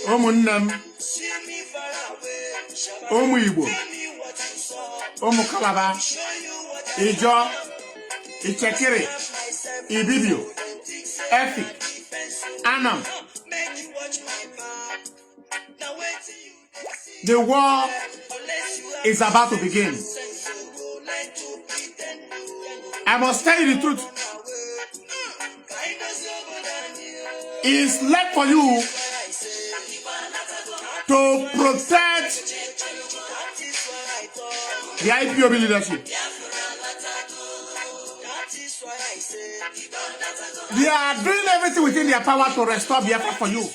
Omunnam, Omu Igbo, Omu Kalaba, Ijo, Ichekiri, Ibibio, Efik, Anam. The war is about to begin. I must tell you the truth. It's left for you to protect the Ipob leadership. They are doing everything within their power to restore Biafra for you.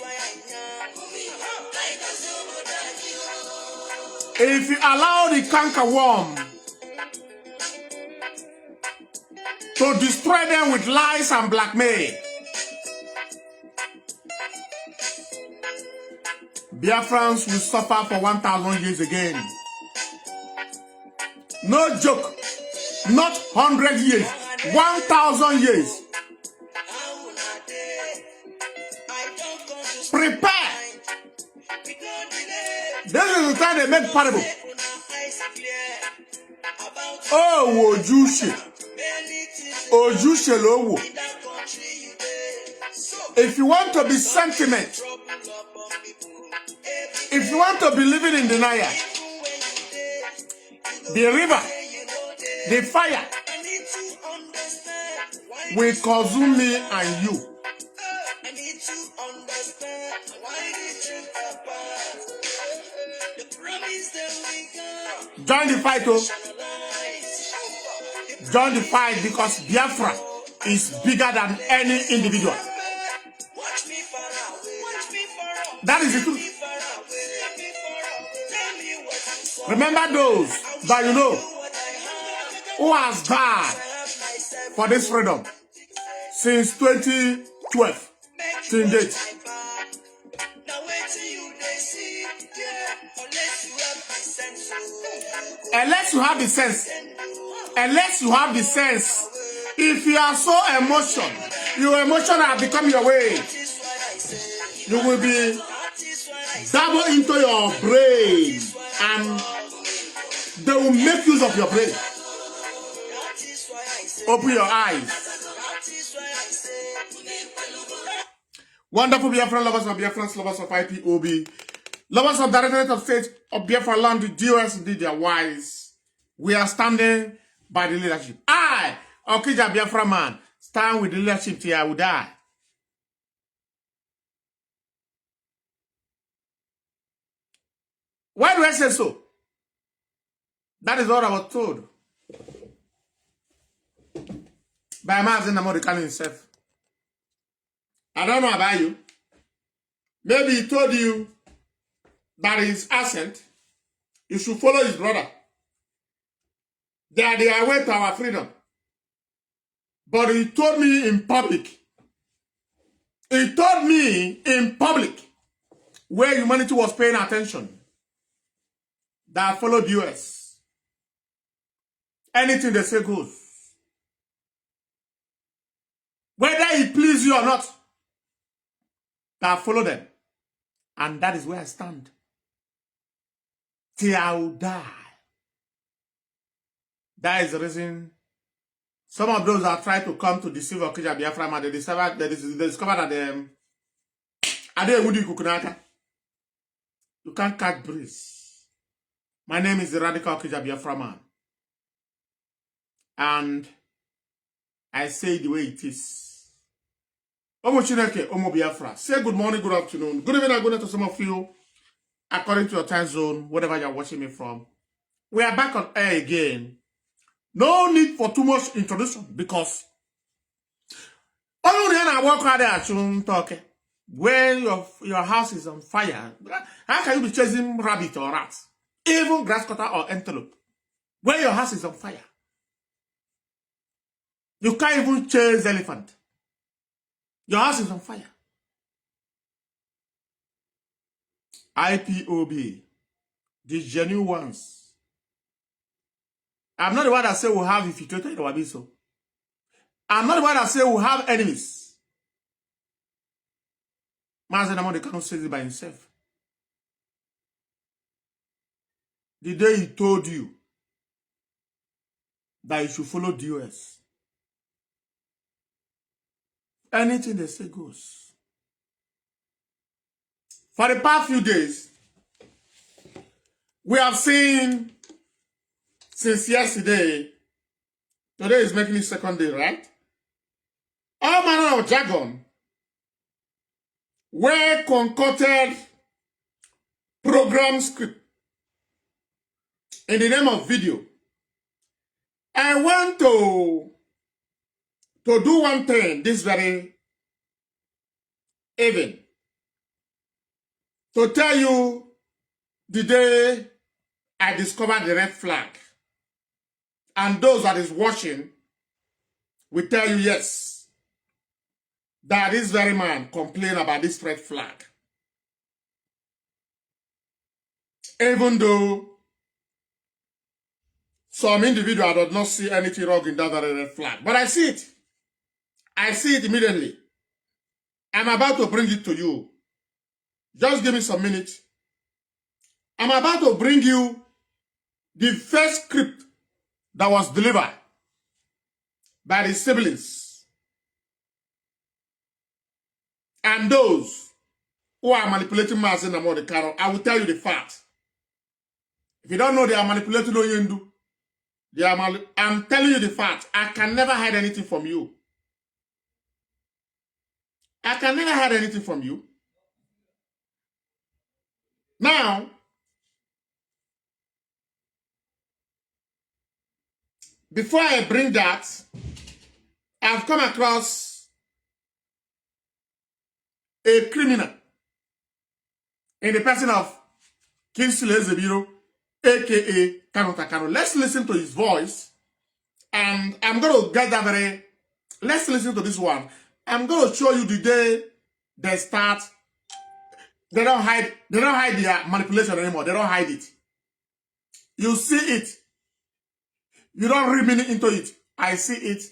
If you allow the cankerworm to destroy them with lies and blackmail, Biafrans will suffer for 1,000 years again. No joke. Not 100 years. 1,000 years. Prepare. This is the time they make parable. Oh, Ojushe. Ojushe lowo. If you want to be sentiment, if you want to be living in denial, the river, the fire will consume me and you. Join the fight, oh. Join the fight, because Biafra is bigger than any individual. That is the truth. Remember those that you know who has died for this freedom since 2012 till date. Unless you have the sense, if you are so emotional, your emotion have become your way, you will be double into your brain and they will make use of your brain. Open your eyes. Wonderful Biafran lovers of Biafrans, lovers of Ipob, lovers of the Directorate of State of Biafra land, the DOS did their wise. We are standing by the leadership. I, Okija Biafra man, stand with the leadership till I will die. Why do I say so? That is what I was told by Mazi Nnamdi Kanu himself. I don't know about you. Maybe he told you that his accent, you should follow his brother. They are their way to our freedom. But he told me in public. He told me in public, where humanity was paying attention, that I followed US. Anything they say goes. Whether it pleases you or not, that I follow them. And that is where I stand. Till I will die. That is the reason some of those that try to come to deceive Okija Biafra man, they discover that you can't catch breeze. My name is the Radical Okija Biafra man. And I say it the way it is. Omo Chineke, Omo Biafra. Say good morning, good afternoon, good evening, good night to some of you, according to your time zone, wherever you're watching me from. We are back on air again. No need for too much introduction, because only when I walk out there talking, when your house is on fire, how can you be chasing rabbit or rats, even grasscutter or antelope? When your house is on fire, you can't even chase elephant. Your house is on fire. Ipob, the genuine ones. I'm not the one that say we'll have infiltrated or abiso. I'm not the one that say we'll have enemies. Mazi Nnamdi Kanu says it by himself. The day he told you that you should follow DOS. Anything they say goes. For the past few days, we have seen since yesterday, today is making it second day, right? All manner of jargon were concocted program script in the name of video. I want to do one thing this very evening. To tell you the day I discovered the red flag. And those that is watching will tell you, yes, that this very man complained about this red flag. Even though some individual does not see anything wrong in that very red flag. But I see it. I see it immediately. I'm about to bring it to you. Just give me some minutes. I'm about to bring you the first script that was delivered by the siblings and those who are manipulating Mazi Nnamdi Kanu. I will tell you the fact. If you don't know they are manipulating Oyendu, I'm telling you the fact. I can never hide anything from you. I can never hide anything from you. Now, before I bring that, I've come across a criminal in the person of Kingsley Ezebiro, aka Kanu. Let's listen to his voice, and I'm going to get that very. Let's listen to this one. I'm going to show you the day they start. They don't hide their manipulation anymore. They don't hide it. You see it. You don't read meaning into it. I see it.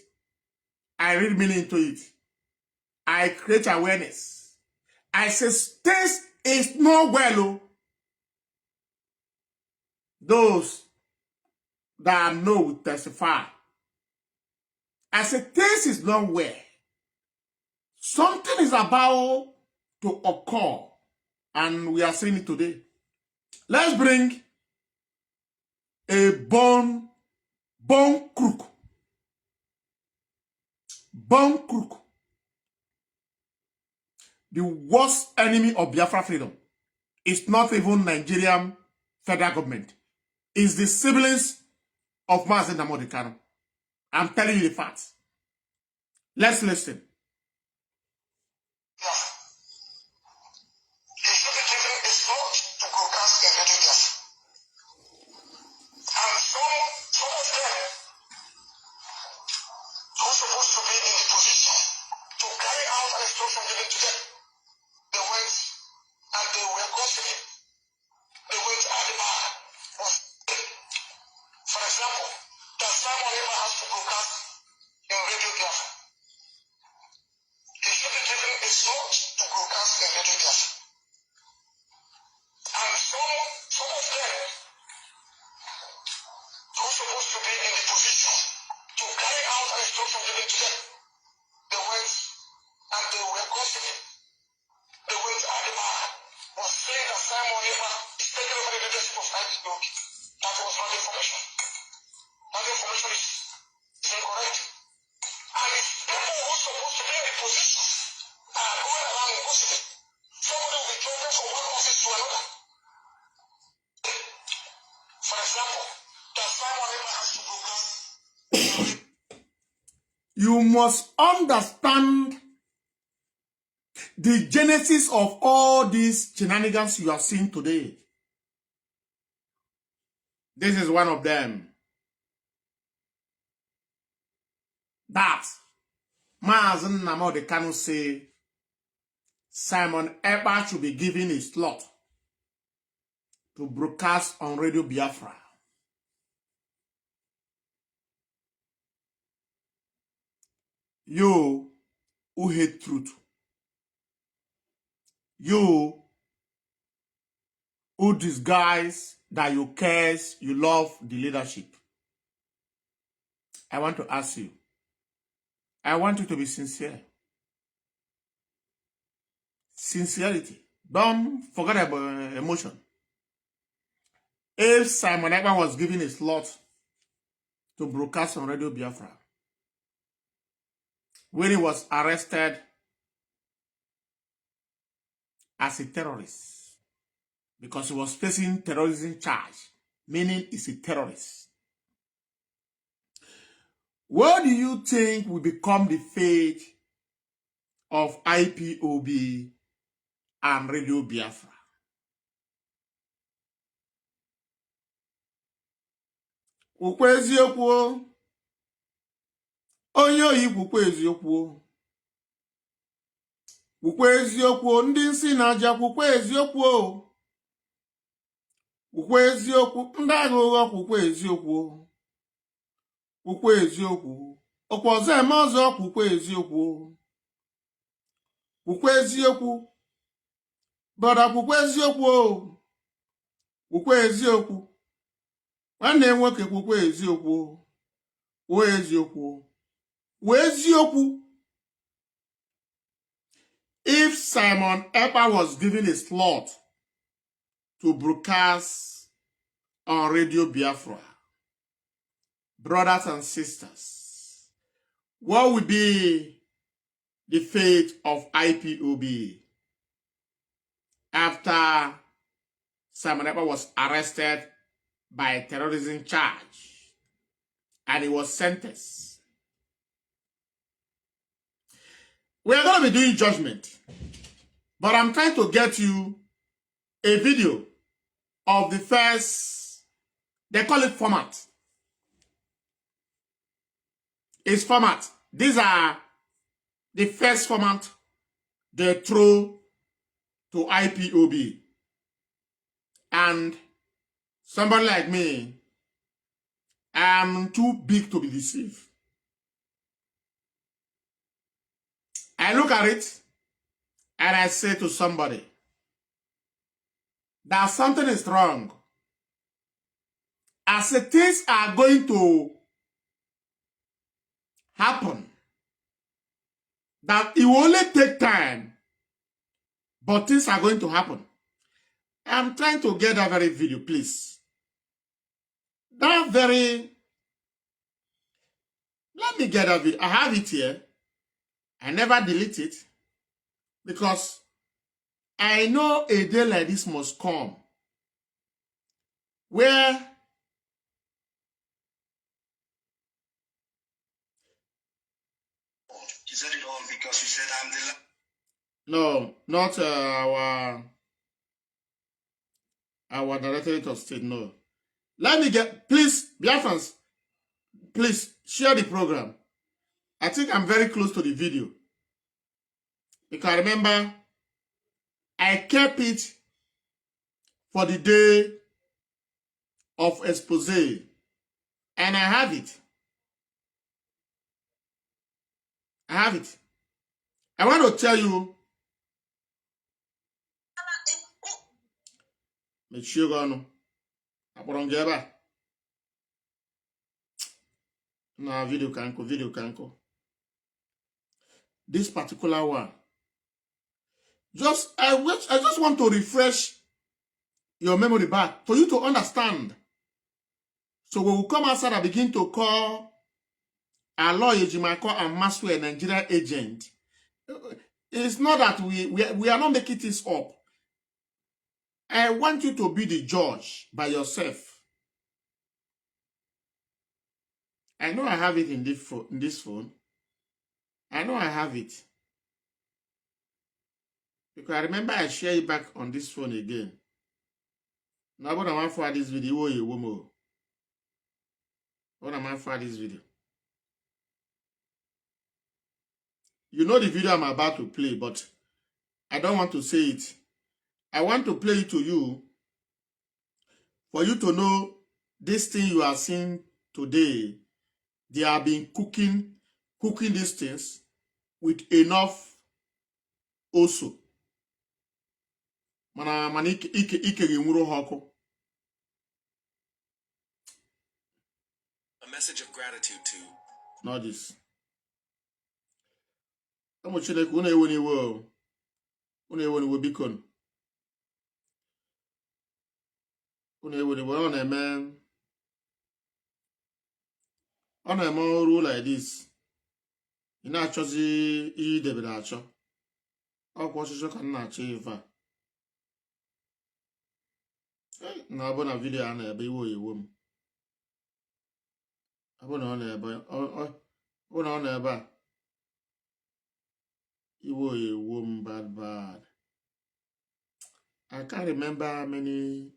I read meaning into it. I create awareness. I say, this is not well. Those that know will testify. I say, this is not well. Something is about to occur. And we are seeing it today. Let's bring a bone crook. Bone crook. The worst enemy of Biafra freedom is not even Nigerian federal government. It's the siblings of Mazi Nnamdi Kanu. I'm telling you the facts. Let's listen. You must understand the genesis of all these shenanigans you are seeing today. This is one of them. That Mazi Nnamdi Kanu say Simon Ekpa should be given a slot to broadcast on Radio Biafra. You who hate truth, You who disguise that you care, you love the leadership. I want to ask you. I want you to be sincere. Sincerity. Don't forget about emotion. If Simon Ekpa was given a slot to broadcast on Radio Biafra, when he was arrested as a terrorist, because he was facing terrorism charge, meaning he's a terrorist, what do you think will become the fate of IPOB and Radio Biafra? Kwukwe eziokwu, onye oyi kwukwe eziokwu. Kwukwe eziokwu, ndị nsị na-aja kwukwe eziokwu. Kwukwe eziokwu, ndị agha ụgha kwukwe eziokwu. Kwukwe eziokwu, ọkwa ọzọ eme ọzọ kwukwe eziokwu. Kwukwe eziokwu, brọda kwukwe eziokwu. Kwukwe eziokwu, nwanne nwoke kwukwe eziokwu. Kwuo eziokwu. Kwuo eziokwu. If Simon Ekpa was given a slot to broadcast on Radio Biafra, brothers and sisters, what would be the fate of IPOB after Simon Ekpa was arrested by a terrorism charge and he was sentenced? We are going to be doing judgment, but I'm trying to get you a video of the first, they call it format. It's format. These are the first format they throw to IPOB. And somebody like me, I'm too big to be deceived. I look at it and I say to somebody that something is wrong. I say things are going to happen, that it will only take time, but things are going to happen. I'm trying to get that very video, please. Let me get that video. I have it here. I never delete it because I know a day like this must come where you said it all because you said I'm the no, not our Directorate of State. No, let me get, please, Biafrans, please share the program. I think I'm very close to the video. Because remember, I kept it for the day of expose. And I have it. I have it. I want to tell you. No, video canko. This particular one. I just want to refresh your memory back for you to understand. So when we come outside and begin to call our lawyer, Jimako and Maswe, a Nigerian agent, it's not that we are not making this up. I want you to be the judge by yourself. I know I have it in this phone. I know I have it. Because I remember I share it back on this phone again. Now, what am I for this video? What am I for this video? You know the video I'm about to play, but I don't want to say it. I want to play it to you for you to know this thing you are seeing today. They have been cooking these things with enough also. Mana ike ga-enwuru ha ọkụ. A message of gratitude to not this. Ụmụ Chineke unu ewe n'iwe o. Unu ewe n'iwe biko. Unu ewe n'iwe ọ na-eme ọrụ like this. Ị na-achọzi ihe idebere achọ. Ọkwa ọchịchọ ka m na-achọ ife a. Na-abụ na vidiyo a na-ebe iwe oyiwo m. Abụ na ọ na-ebe a. Iwe oyiwo m bad. I can't remember how many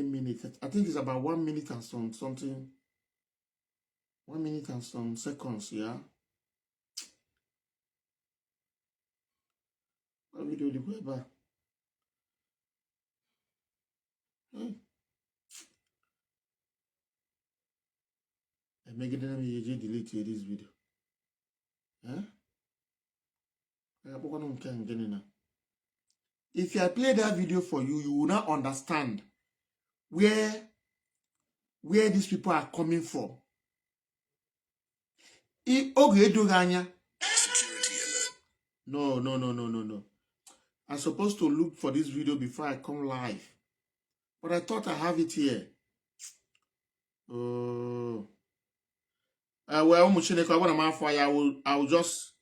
minutes. I think it's about 1 minute and something. 1 minute and some seconds, yeah. What video the web? I'm making them delete this video. Huh? If I play that video for you, you will not understand where these people are coming from. security alert. No. I'm supposed to look for this video before I come live. But I thought I have it here. Well, I will just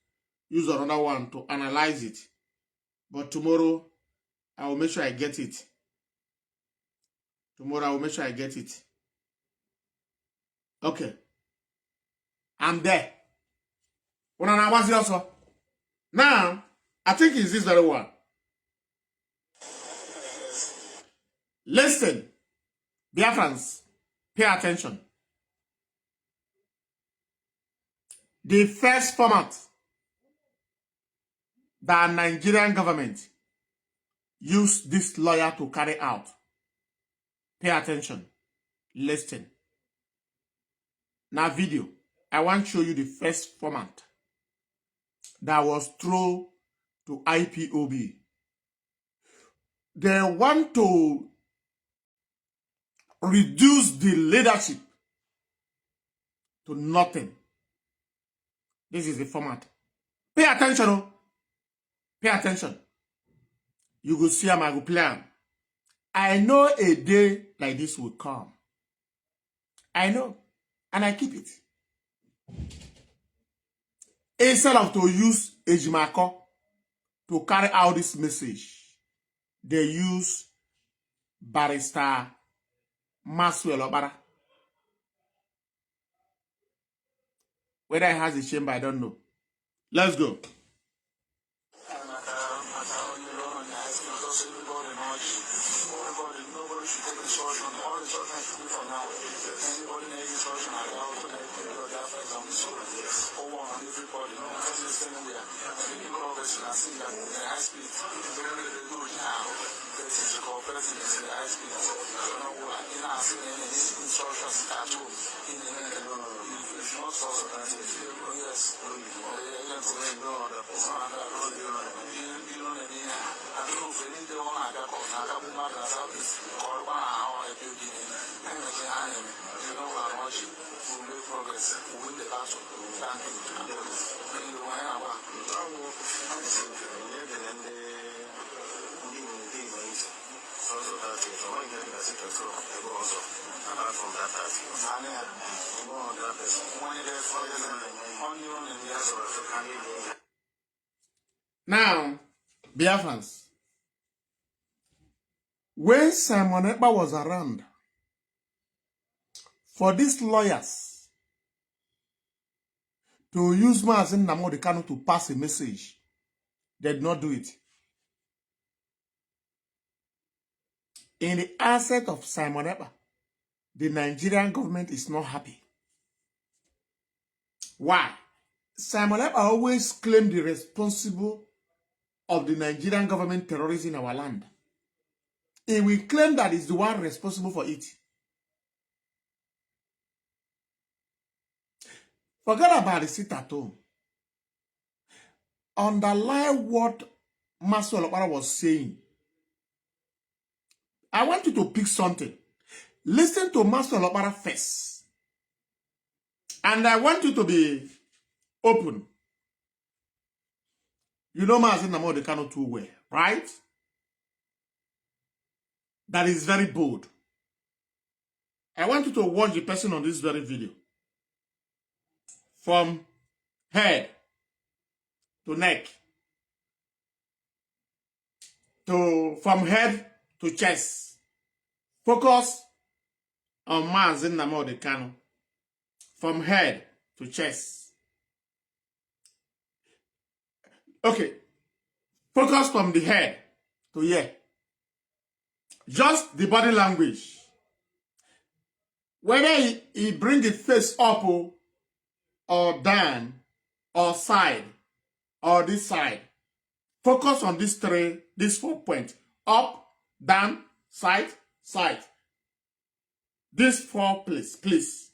use another one to analyze it. But tomorrow, I will make sure I get it. Okay. I'm there. Now, I think it's this very one. Listen, Biafrans, pay attention. The first format that Nigerian government used this lawyer to carry out. Pay attention. Listen. Now video. I want to show you the first format that was thrown to Ipob. They want to reduce the leadership to nothing. This is the format. Pay attention. Pay attention. You will see how I will plan. I know a day like this will come. I know. And I keep it. Instead of to use Ejimako to carry out this message, they use Barrister Maxwell Obara. Whether he has a chamber, I don't know. Let's go. Now, Biafrans, when Simon Ekpa was around, for these lawyers to use Mazi Nnamdi Kanu to pass a message, they did not do it. In the asset of Simon Ekpa, the Nigerian government is not happy. Why? Simon Ekpa always claimed the responsible of the Nigerian government terrorism in our land. He will claim that he's the one responsible for it. Forget about the sit at home. Underline what Maxwell Obara was saying. I want you to pick something. Listen to Master Olopara first. And I want you to be open. You know Mazi Nnamdi Kanu too well, right? That is very bold. I want you to watch the person on this very video. From head to neck. From head to chest. Focus on Mazi Nnamdi Kanu. From head to chest. Okay. Focus from the head to here. Just the body language. Whether he bring the face up or down or side or this side. Focus on these 4 points. Up, down, side, side. These 4 please.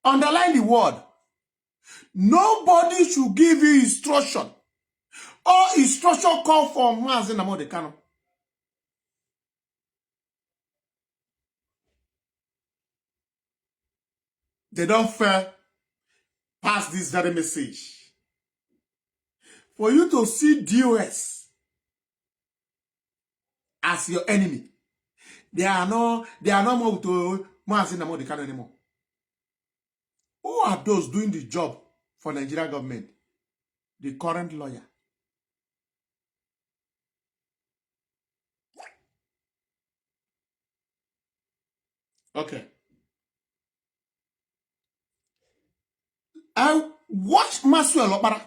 Underline the word. Nobody should give you instruction. All instruction come from Mazi Nnamdi Kanu. They don't fair pass this very message. For you to see DOS as your enemy, they are no more to Mazi Nnamdi Kanu anymore. Who are those doing the job for Nigerian government? The current lawyer. Okay. I watched Mazi Olopara.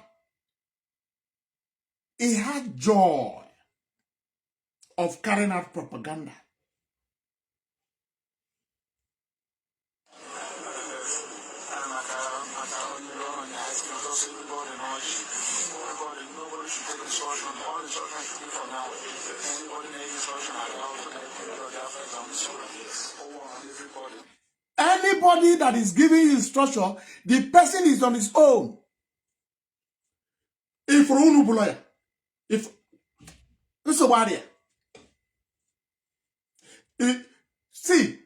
He had joy of carrying out propaganda. Anybody that is giving you instruction, the person is on his own. If lawyer, if it's a warrior, see,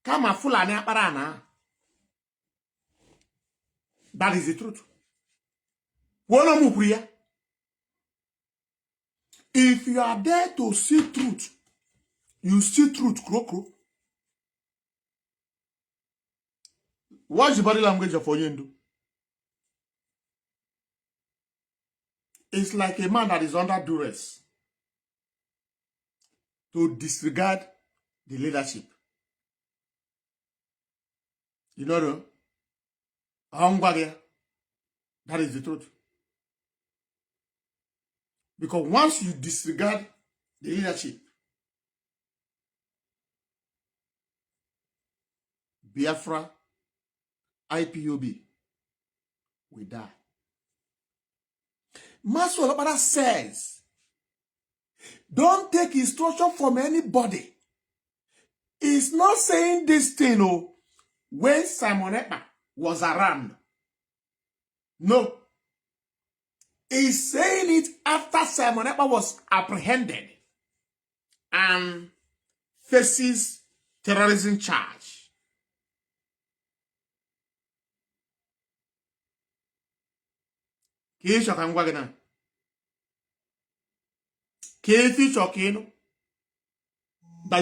come a full aparana. That is the truth. If you are there to see truth, you see truth, kroko. Watch the body language of Oyendo. It's like a man that is under duress to disregard the leadership. You know, that is the truth. Because once you disregard the leadership, Biafra, Ipob will die. Mazi Olopara says, don't take instruction from anybody. He's not saying this thing when Simon Ekpa was around. No. He's saying it after Simon Ekpa was apprehended and faces terrorism charge. That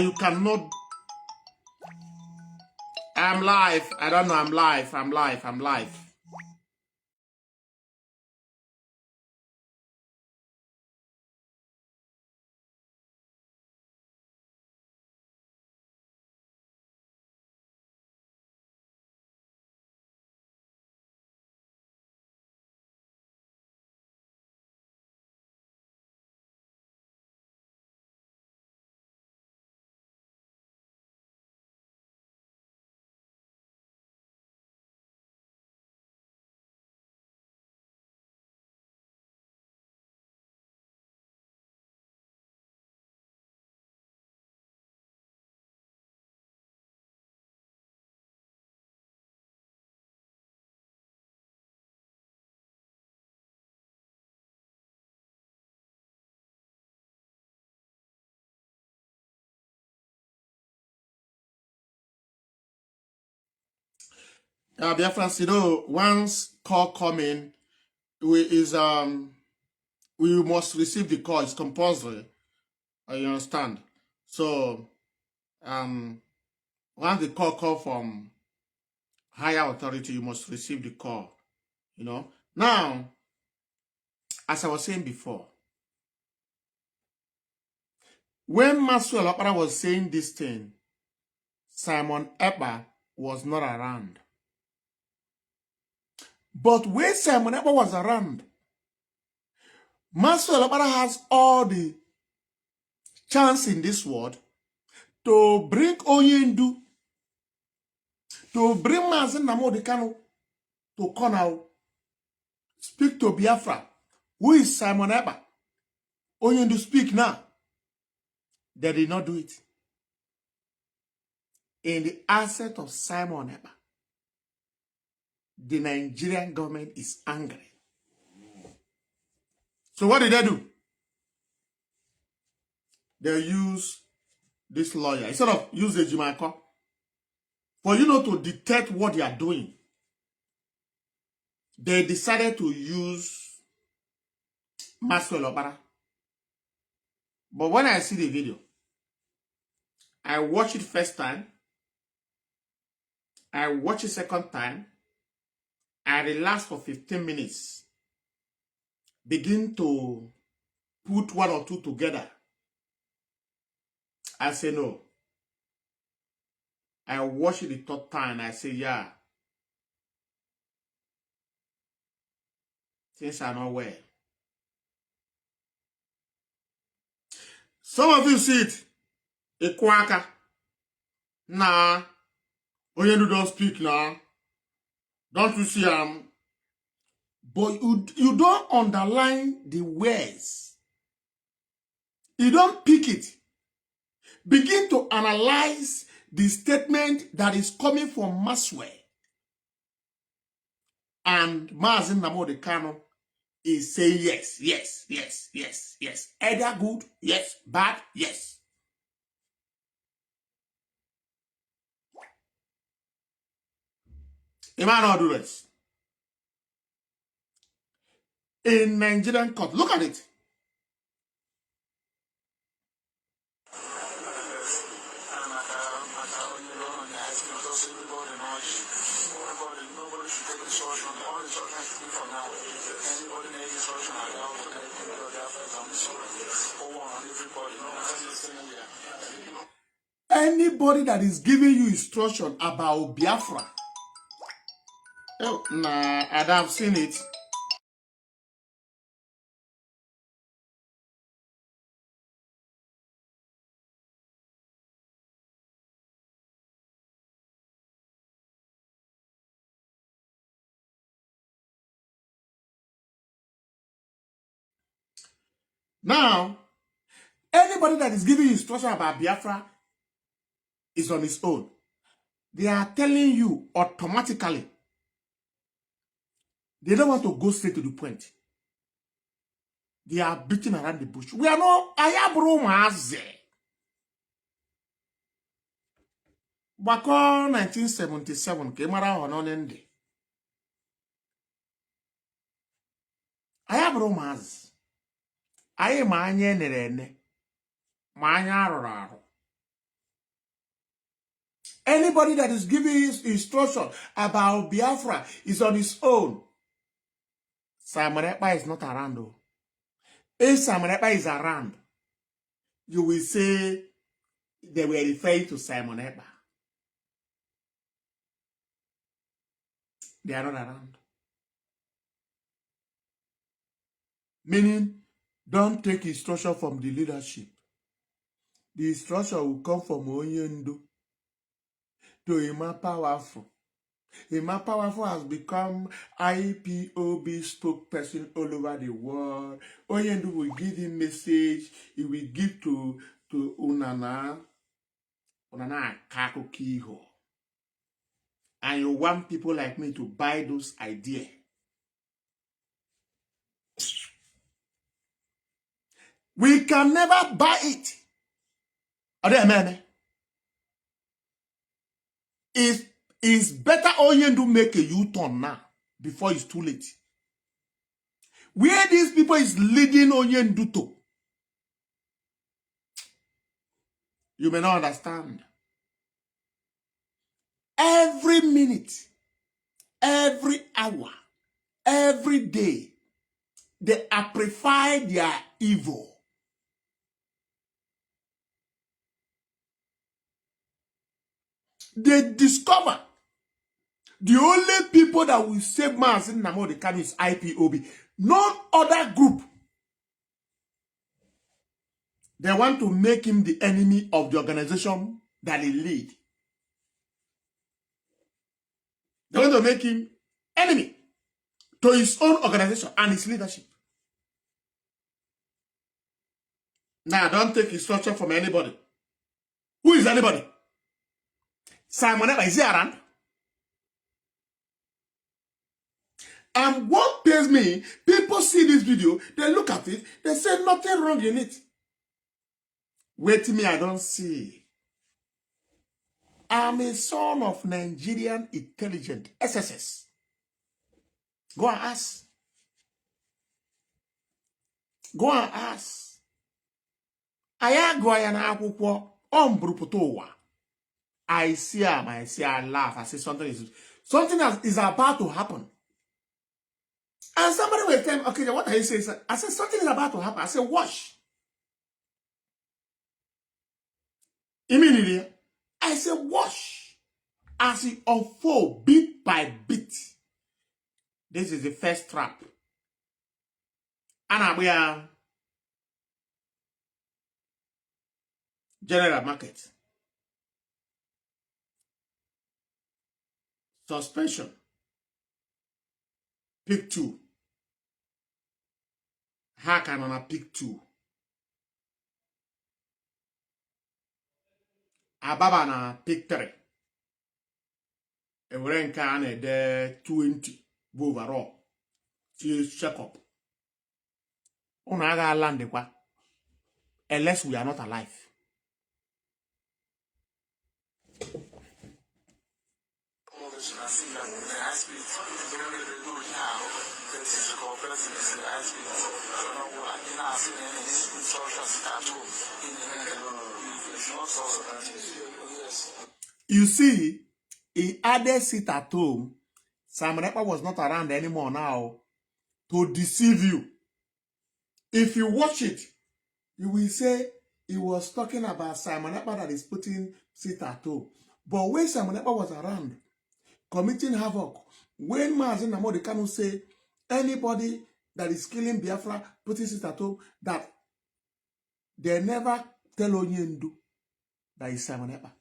you cannot. I'm live. I don't know. I'm live. Biafrans, once call coming, we must receive the call. It's compulsory. You understand? So, once the call from higher authority, you must receive the call. Now, as I was saying before, when Maxwell Okpara was saying this thing, Simon Ekpa was not around. But when Simon Ekpa was around, Maxwell Okpara has all the chance in this world to bring Onyendu, to bring Mazi Nnamdi Kanu to come out, speak to Biafra. Who is Simon Ekpa? Onyendu speak now. They did not do it. In the asset of Simon Ekpa, the Nigerian government is angry. So what did they do? They use this lawyer. Instead of use the Jimako, for you not to detect what they are doing, they decided to use Maxwell Okpara. But when I see the video, I watch it first time, I watch it second time, I relax for 15 minutes, begin to put one or two together. I say no. I watch it the third time, I say yeah. Things are not well. Some of you see it. A quacker. Nah. Onyendu don't speak now. Don't you see but you don't underline the words. You don't pick it. Begin to analyze the statement that is coming from Maxwell. And Mazi Nnamdi Kanu is saying yes, yes, yes, yes, yes. Either good, yes, bad, yes. He might not do this. In Nigerian court, look at it. Anybody that is giving you instruction about Biafra, oh, nah, I have seen it. Now, anybody that is giving you instruction about Biafra is on his own. They are telling you automatically. They don't want to go straight to the point. They are beating around the bush. We are not ayabro maze. Bako 1977 kemara hononende. Ayabro maze. Aye manye nerene. Manya aroro. Anybody that is giving his instruction about Biafra is on his own. Simon Ekpa is not around though. If Simon Ekpa is around, you will say they were referring to Simon Ekpa. They are not around. Meaning, don't take instruction from the leadership. The instruction will come from Onyendu to Ima Powerful. Ima Powerful has become IPOB spokesperson all over the world. Onyendu will give him message. He will give to Unana Kakukiho. And you want people like me to buy those ideas. We can never buy it. It's It's better Onyendu make a U-turn now before it's too late. Where these people is leading Onyendu to, you may not understand. Every minute, every hour, every day, they amplify their evil. They discover the only people that will save Mazi Nnamdi Kanu is IPOB. No other group. They want to make him the enemy of the organization that he lead. They want to make him enemy to his own organization and his leadership. Now, don't take instruction from anybody. Who is anybody? Simon Ekpa, is he around? And what pains me, people see this video, they look at it, they say nothing wrong in it. Wait till me, I don't see. I'm a son of Nigerian intelligence, SSS. Go and ask. Go and ask. I see him, I laugh, I say something is about to happen. And somebody will tell me, okay, what are you saying? I said, something is about to happen. I said, watch. Immediately, I said, watch. As it unfolds bit by bit. This is the first trap. And we are general market. Suspension. Pick 2. Hack and on a pick 2. Ababa na pick 3. A rank and a 20 overall. Check up. Unaga land unless we are not alive. You see, he added sit at home. Simon Ekpa was not around anymore now to deceive you. If you watch it, you will say he was talking about Simon Ekpa that is putting sit at home. But when Simon Ekpa was around, committing havoc, when Mazi Nnamdi Kanu say anybody that is killing Biafra, putting sit at home, that they never tell Onyendu that is Simon Ekpa.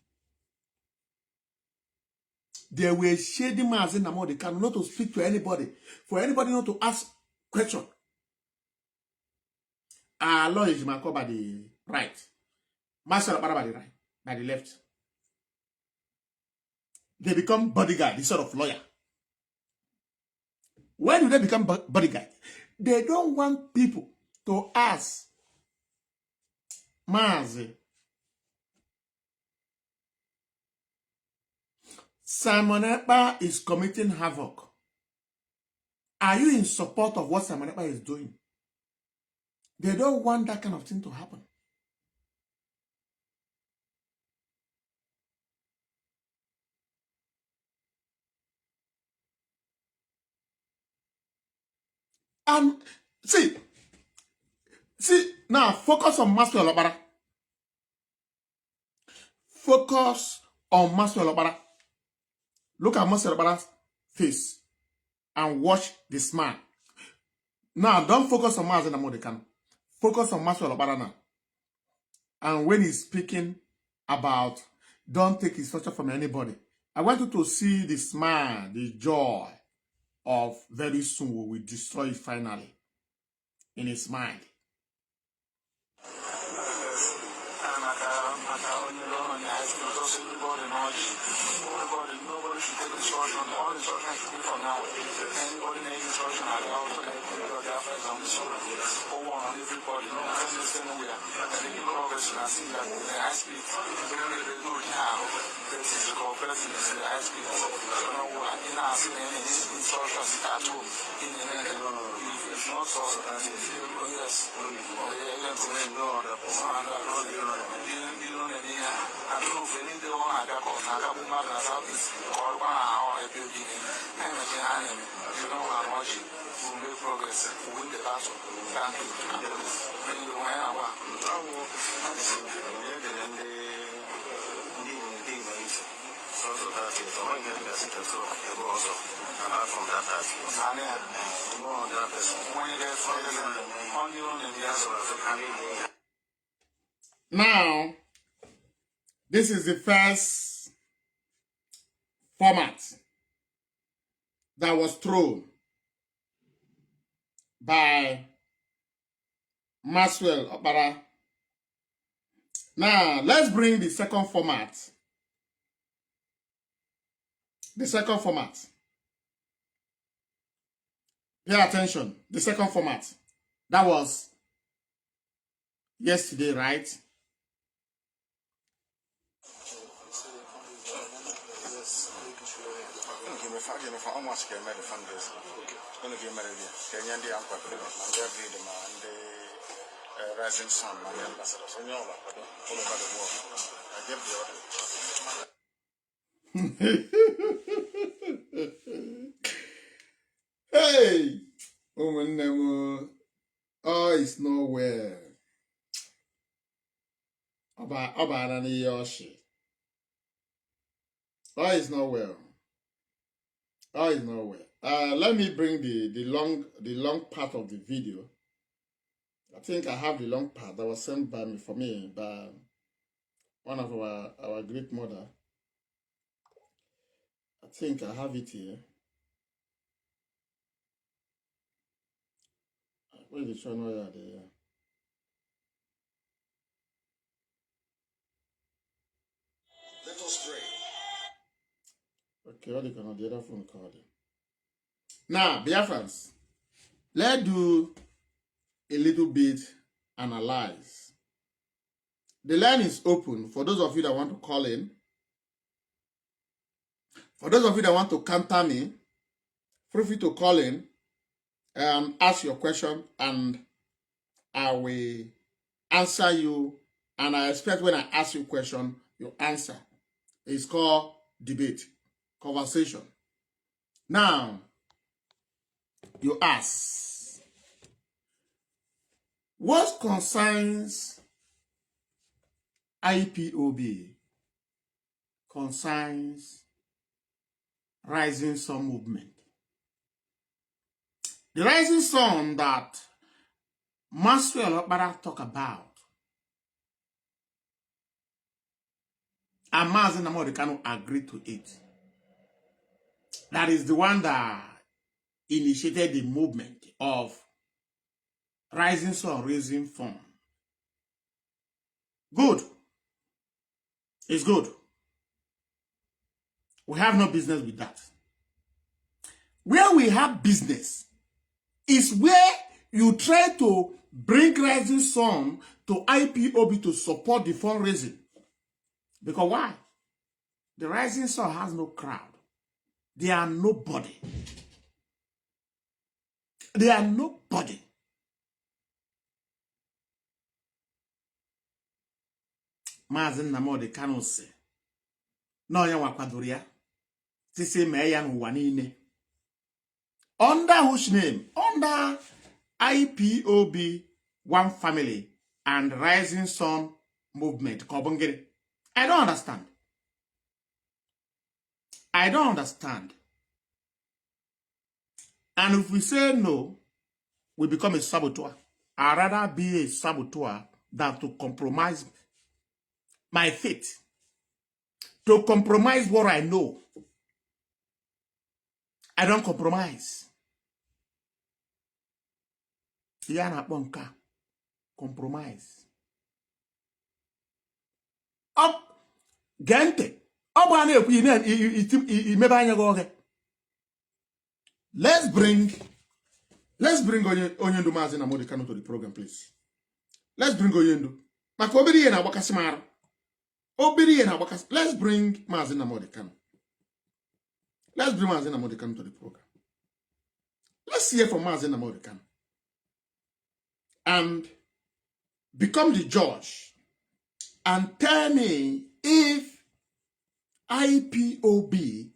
They were shading Mazi Nnamdi Kanu not to speak to anybody, for anybody not to ask question. Our law is marked by the right. Master by the right, by the left. They become bodyguard instead of lawyer. Why do they become bodyguard? They don't want people to ask Mazi. Simon Ekpa is committing havoc. Are you in support of what Simon Ekpa is doing? They don't want that kind of thing to happen. And see, now focus on Master Olobara. Focus on Master Olobara. Look at Master Olobara's face and watch the smile. Now, don't focus on Mazi Nnamdi Kanu. Focus on Master Olobara now. And when he's speaking about don't take instruction from anybody, I want you to see the smile, the joy of very soon we will destroy it finally in his mind. Nobody should take instruction. All instruction has to be from now. Anybody needs instruction, I allow to make the Biafrans on the shoulder. Everybody, no one understand where. And they can progress, and I see that I speak. They do it now. This is called precedents, and I speak. So, no one, in our city, any instructions at all. In the end, it's not so. Yes. I don't know if any of the one I got called, I got one out of Southeast, or 1 hour a building, and again, you know how much will make progress, win the battle, thank you. And you went out. Now, this is the first format that was thrown by Maxwell Opara. Now, let's bring the second format. The second format. Pay attention. The second format. That was yesterday, right? Rising sun, my ambassador. So, all over the world. I give the order. Hey! Oh, it's nowhere. Yoshi. Oh, it's nowhere. Oh, it's nowhere. Let me bring the long part of the video. I think I have the long part that was sent by one of our great mother. I think I have it here. Where is the channel there? Let us pray. Okay, what the other phone called it. Now, Biafrans, let's do a little bit analyze. The line is open for those of you that want to call in. For those of you that want to counter me, feel free to call in and ask your question, and I will answer you. And I expect when I ask you a question, you answer. It's called debate, conversation. Now, you ask, what concerns IPOB concerns Rising Sun movement? The Rising Sun that Maxwell Opara talk about and Mazi Nnamdi Kanu agreed to it. That is the one that initiated the movement of Rising Sun Raising Fund. Good. It's good. We have no business with that. Where we have business is where you try to bring Rising Sun to IPOB to support the fundraising. Because why? The Rising Sun has no crowd. They are nobody. They are nobody. Mazi Nnamdi Kanu say, no ya wakwadoro ya. Tisi me ya n'ụwa niile. Under whose name? Under IPOB One Family and Rising Sun Movement. I don't understand. I don't understand. And if we say no, we become a saboteur. I'd rather be a saboteur than to compromise my faith. To compromise what I know. I don't compromise. Yana Bonka. Compromise. Gente. Let's bring Onyendu Mazi Nnamdi Kanu to the program, please. Let's bring Onyendu. Let's bring Mazi Nnamdi Kanu. Let's bring Mazi Nnamdi Kanu to the program. Let's hear from Mazi Nnamdi Kanu. And become the judge and tell me if IPOB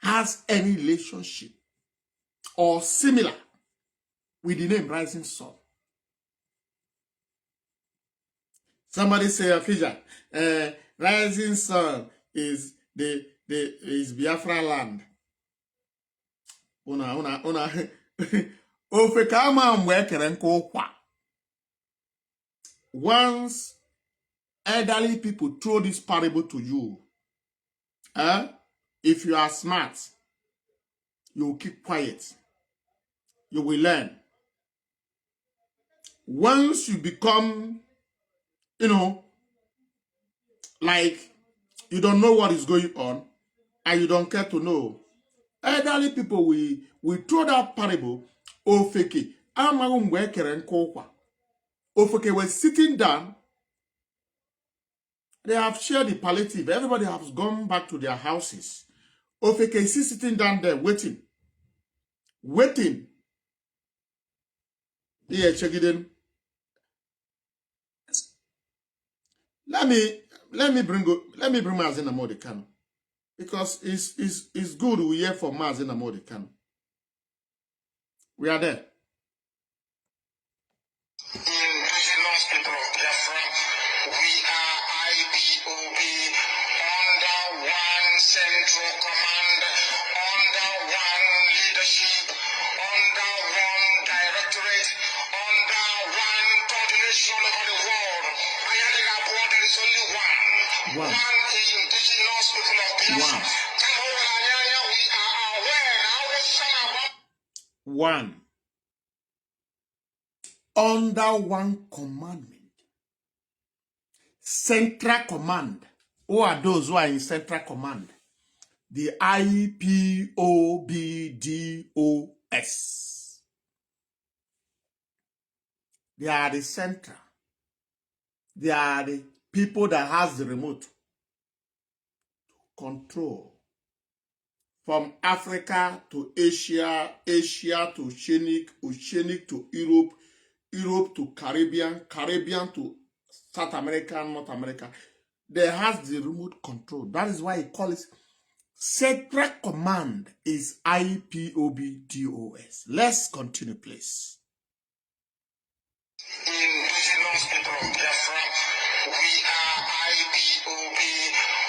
has any relationship or similar with the name Rising Sun. Somebody say, Afija, Rising Sun is is Biafra land. Once elderly people throw this parable to you, if you are smart, you will keep quiet. You will learn. Once you become, like you don't know what is going on and you don't care to know, elderly people will throw that parable. Ofeke was sitting down. They have shared the palliative. Everybody has gone back to their houses. Ofeke is sitting down there waiting. Yeah, check it in. Let me bring Mazi Nnamdi Kanu, because it's good we hear from Mazi Nnamdi Kanu. We are there. Indigenous people of Biafra, we are IPOB under one central command, under one leadership, under one directorate, under one coordination over the world. I am the report, there is only one. One indigenous people of Biafra. We are aware now. One. Under one commandment. Central command. Who are those who are in central command? The IPOBDOS. They are the central. They are the people that has the remote control. From Africa to Asia, Asia to Oceanic, Oceanic to Europe, Europe to Caribbean, Caribbean to South America, North America. They has the remote control. That is why he calls it Central Command is IPOBDOS. Let's continue, please. Indigenous people of Biafra, we are IPOB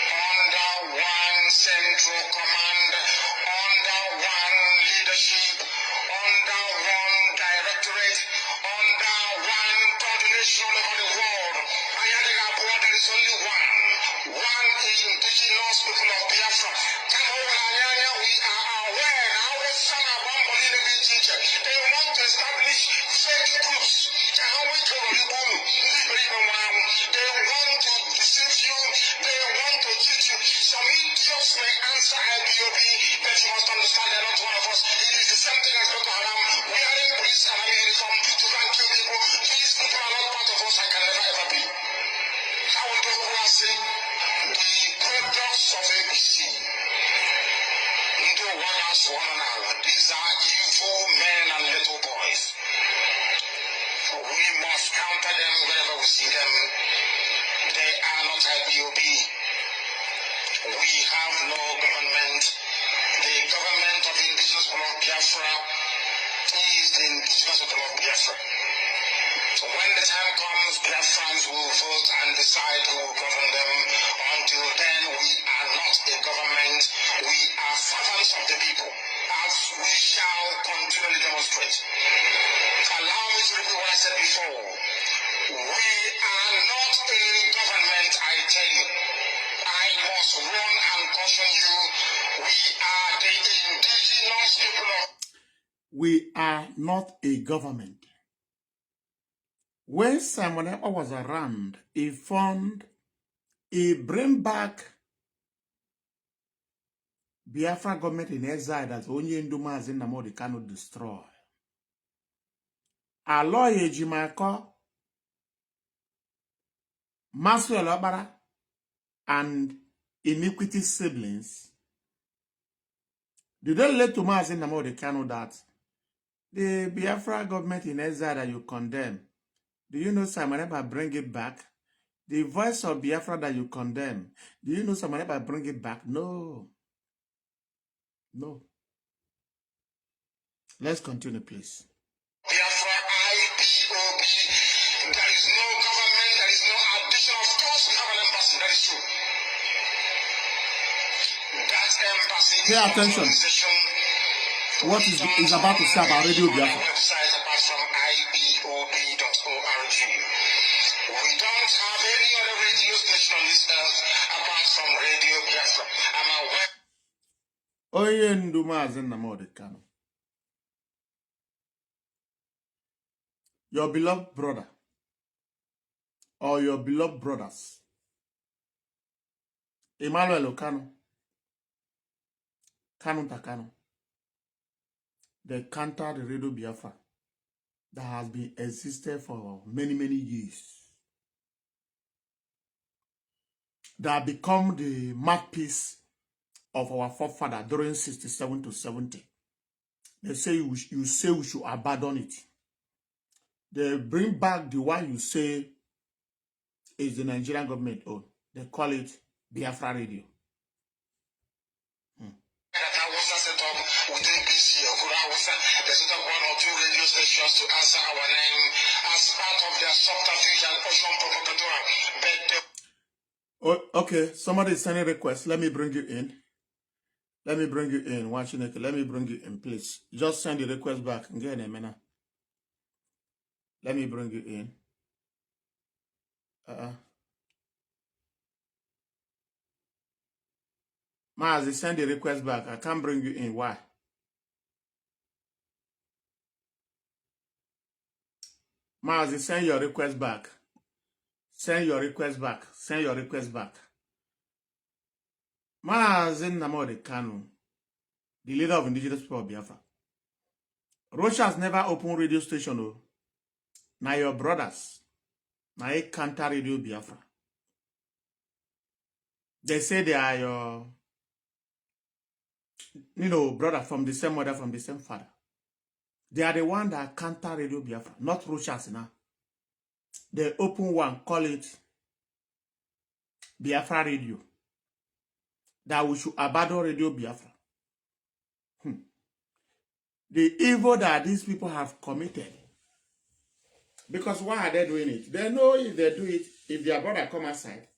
under one central command, under one leadership, under one directorate, under one coordination over the world. I am the report, there is only one indigenous people of Biafra. We are aware now that some are they want to establish fake groups. They want to deceive you. They want to cheat you. Some idiots may answer IPOB, but you must understand they're not one of us. It is the same thing as Boko Haram wearing police army uniform to go and kill people. These people are not part of us. I can never ever be. How will people say the products of ABC? These are evil men and little boys. We must counter them wherever we see them. They are not IPOB. We have no government. The government of the indigenous people of Biafra is the indigenous people of Biafra. So when the time comes, Biafrans will vote and decide who will govern them. Until then, we are not a government. We are servants of the people, as we shall continually demonstrate. Allow me to repeat what I said before. We are not a government, I tell you. I must warn and caution you. We are the indigenous people of... We are not a government. When Simon Ekpa was around, he bring back Biafra government in exile that onye ndu Mazi Nnamdi Kanu destroy. Aloy Ejimako, Maxwell Obara, and iniquity siblings, did they let to Mazi Nnamdi Kanu that the Biafra government in exile that you condemn, do you know Simon Ekpa bring it back? The voice of Biafra that you condemn, do you know Simon Ekpa bring it back? No. No. Let's continue, please. Biafra, IPOB, there is no government, there is no addition. Of course, we have an embassy, that is true. That embassy Pay attention. What is about to say about Radio Biafra. Website apart from ipob.org. We don't have any other radio station on this earth apart from Radio Biafra. I'm aware. Onye ndu Mazi Nnamdi Kanu, your beloved brother or your beloved brothers, Emmanuel Kanu, Kanu Takano, they countered the Radio Biafra that has been existed for many, many years. That become the mouthpiece of our forefather during 67 to 70. They say you say we should abandon it. They bring back the one you say is the Nigerian government own. They call it Biafra Radio. That I was set up within BC or Kurausa, they set up 1 or 2 radio stations to answer our name as part of their subterfuge and ocean provocateur. But they... Oh, okay, somebody is sending a request. Let me bring you in. Let me bring you in. Watching it. Let me bring you in, please. Just send the request back. Let me bring you in. Mazi, send the request back. I can't bring you in. Why? Mazi, send your request back. Send your request back. Send your request back. Mazi Nnamdi Kanu, the leader of indigenous people of Biafra. Russia has never opened radio station. Oh. Now your brothers. Now you counter Radio Biafra. They say they are your, brother from the same mother, from the same father. They are the one that counter Radio Biafra, not Russians now. They open one, call it Biafra Radio. That we should abandon Radio Biafra. The evil that these people have committed. Because why are they doing it? They know if they do it, if their brother come outside,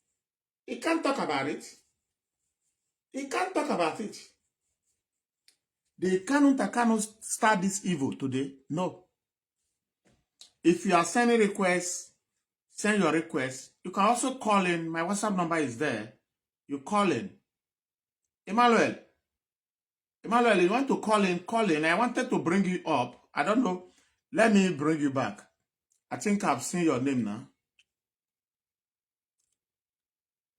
he can't talk about it. He can't talk about it. They cannot start this evil today. No. If you are sending requests, send your request. You can also call in. My WhatsApp number is there. You call in. Emmanuel, you want to call in? Call in. I wanted to bring you up. I don't know. Let me bring you back. I think I've seen your name now.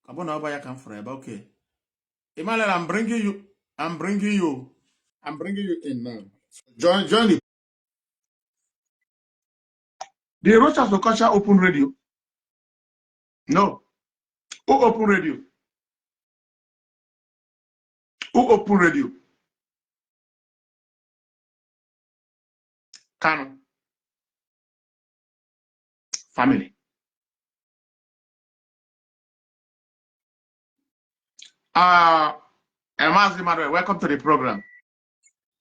Okay. Emmanuel, I'm bringing you in now. Join it. The Rochas of Culture open radio. No. Who open radio? Who open radio? Kanu. Family. Mazi Nnamdi, welcome to the program.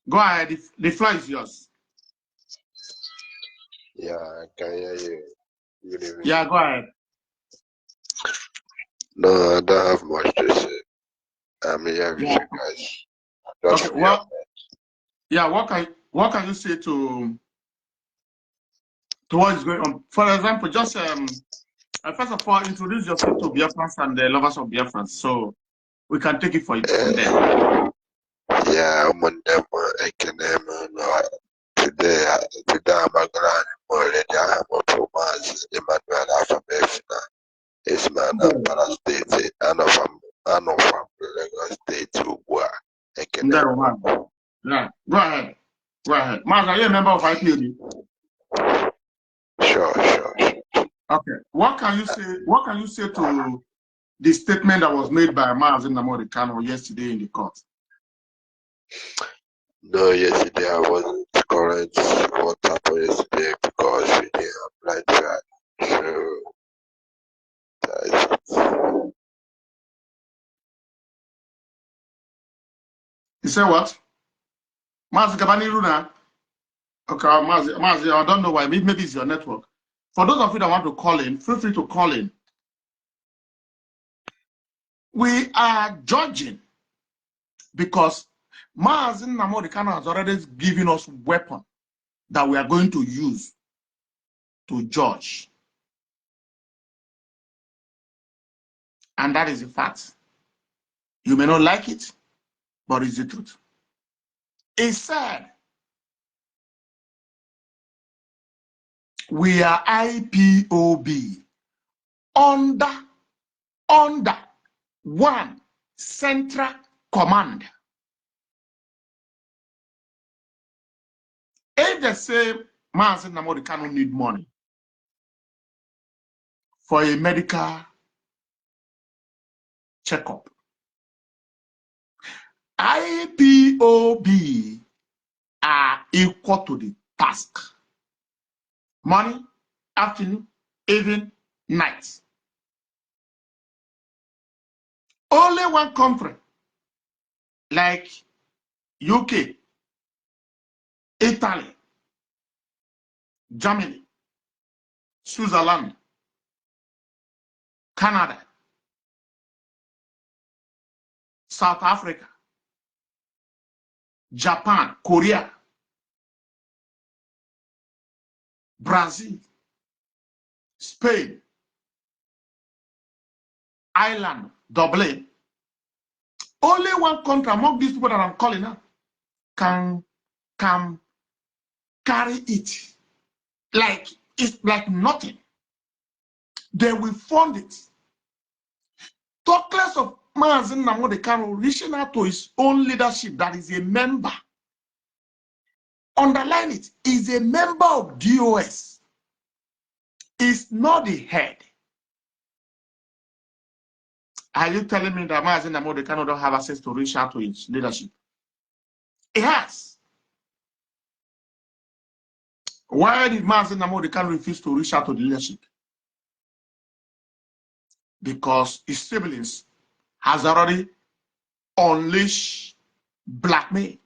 Go ahead. The floor is yours. Yeah, I can hear you. Good evening. Yeah, go ahead. No, I don't have much to say. I'm here with you guys. Okay, what can you say to what is going on? For example, just first of all, introduce yourself to Biafrans and the lovers of Biafrans, so we can take it from there. Yeah, I'm on them. I can today I'm going to already. I'm on Mazi Emmanuel from Biafra. It's my Para State. I know from Lagos State to Ugwa. I There, man. Yeah. Go ahead. Go ahead. Mazi, are you a member of IPOB? Sure. Okay. What can you say? What can you say to the statement that was made by Mazi Nnamdi Kanu yesterday in the court? No, yesterday I wasn't current what happened yesterday because we didn't apply that. So that's it. You say what? Mazi Gabani Runa. Okay, Mazi, I don't know why. Maybe it's your network. For those of you that want to call in, feel free to call in. We are judging because Mazi Nnamdi Kanu has already given us weapon that we are going to use to judge. And that is the fact. You may not like it, but it's the truth. He said, we are IPOB under one central command. If they say Mazi Nnamdi Kanu need money for a medical checkup, IPOB are equal to the task. Morning, afternoon, evening, night. Only one country like UK, Italy, Germany, Switzerland, Canada, South Africa, Japan, Korea, Brazil, Spain, Ireland, Dublin. Only one country among these people that I'm calling now can carry it. Like it's like nothing. They will fund it. Talk less of Mazi Nnamdi Kanu reaching out to his own leadership that is a member. Underline it, is a member of DOS. Is not the head. Are you telling me that Mazi Nnamdi Kanu don't have access to reach out to his leadership? It has. Why did Mazi Nnamdi Kanu refuse to reach out to the leadership? Because his siblings has already unleashed blackmail.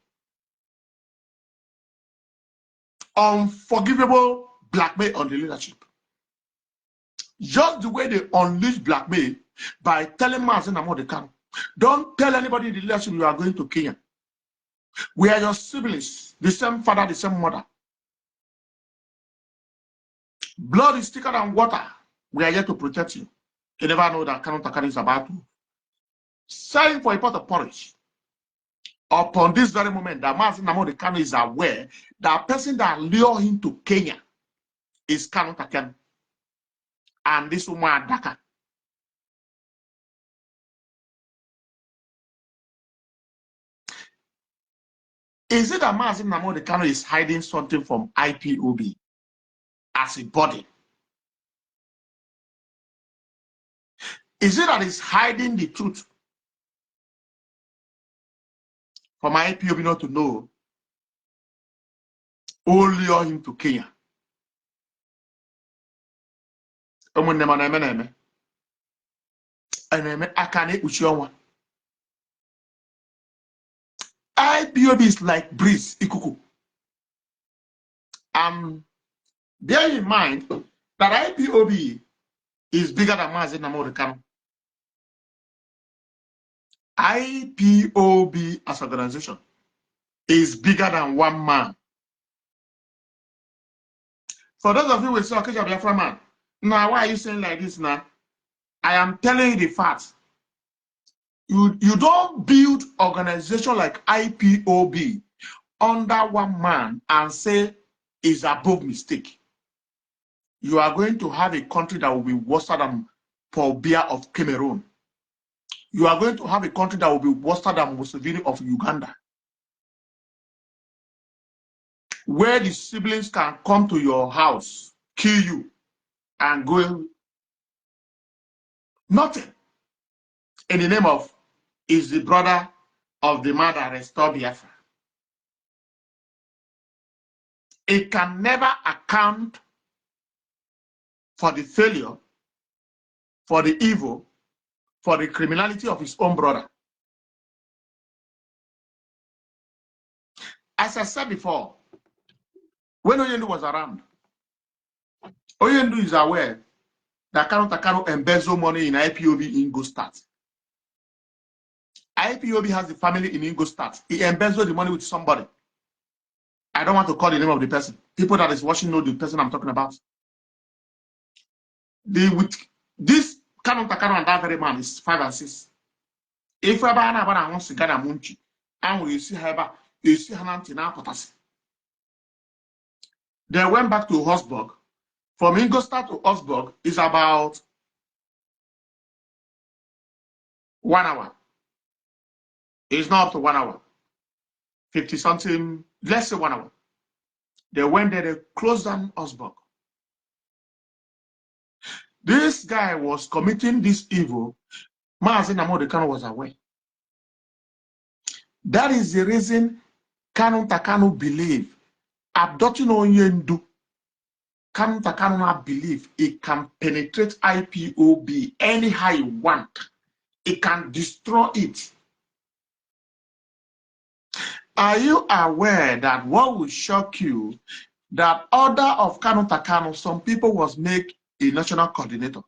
Unforgivable blackmail on the leadership. Just the way they unleash blackmail by telling Mazi Nnamdi Kanu, don't tell anybody in the leadership you are going to Kenya. We are your siblings, the same father, the same mother. Blood is thicker than water. We are here to protect you. You never know that Kanu Takani is about to sign for a pot of porridge. Upon this very moment, that Mazi Nnamdi Kanu is aware that person that lure him to Kenya is Kanu Takani. And this woman Daka. Is it that Mazi Nnamdi Kanu is hiding something from IPOB as a body? Is it that he's hiding the truth from IPOB not to know? Only lure him to Kenya. IPOB is like breeze, ikuku. Bear in mind that IPOB is bigger than Mazi Nnamdi Kanu. IPOB as an organization is bigger than one man. For those of you who say, okay, Biafra man, now why are you saying like this now? I am telling you the facts. You don't build organization like IPOB under one man and say is above mistake. You are going to have a country that will be worse than Paul Biya of Cameroon. You are going to have a country that will be worse than Museveni of Uganda. where the siblings can come to your house, kill you, and go nothing in the name of is the brother of the man that restored Biafra. It can never account for the failure, for the evil, for the criminality of his own brother. As I said before, when Oyendu was around, Oyendu is aware that Kanu embezzle money in IPOB in Ingolstadt. IPOB has the family in Ingolstadt. He embezzled the money with somebody. I don't want to call the name of the person. People that is watching know the person I'm talking about. With this Kanu and that very man is 5 and 6. If ever I want to get a munchi, and we see her, you see her now. They went back to Augsburg. From Ingolstadt to Augsburg is about 1 hour. It's not up to 1 hour. 50 something, let's say 1 hour. They went there, they closed down Augsburg. This guy was committing this evil. Mazi Nnamdi Kanu was aware. That is the reason Kanu believe abducting Onyendu. Kanu believe it can penetrate IPOB anyhow you want. It can destroy it. Are you aware that what will shock you, that order of Kanu, some people was make a national coordinator.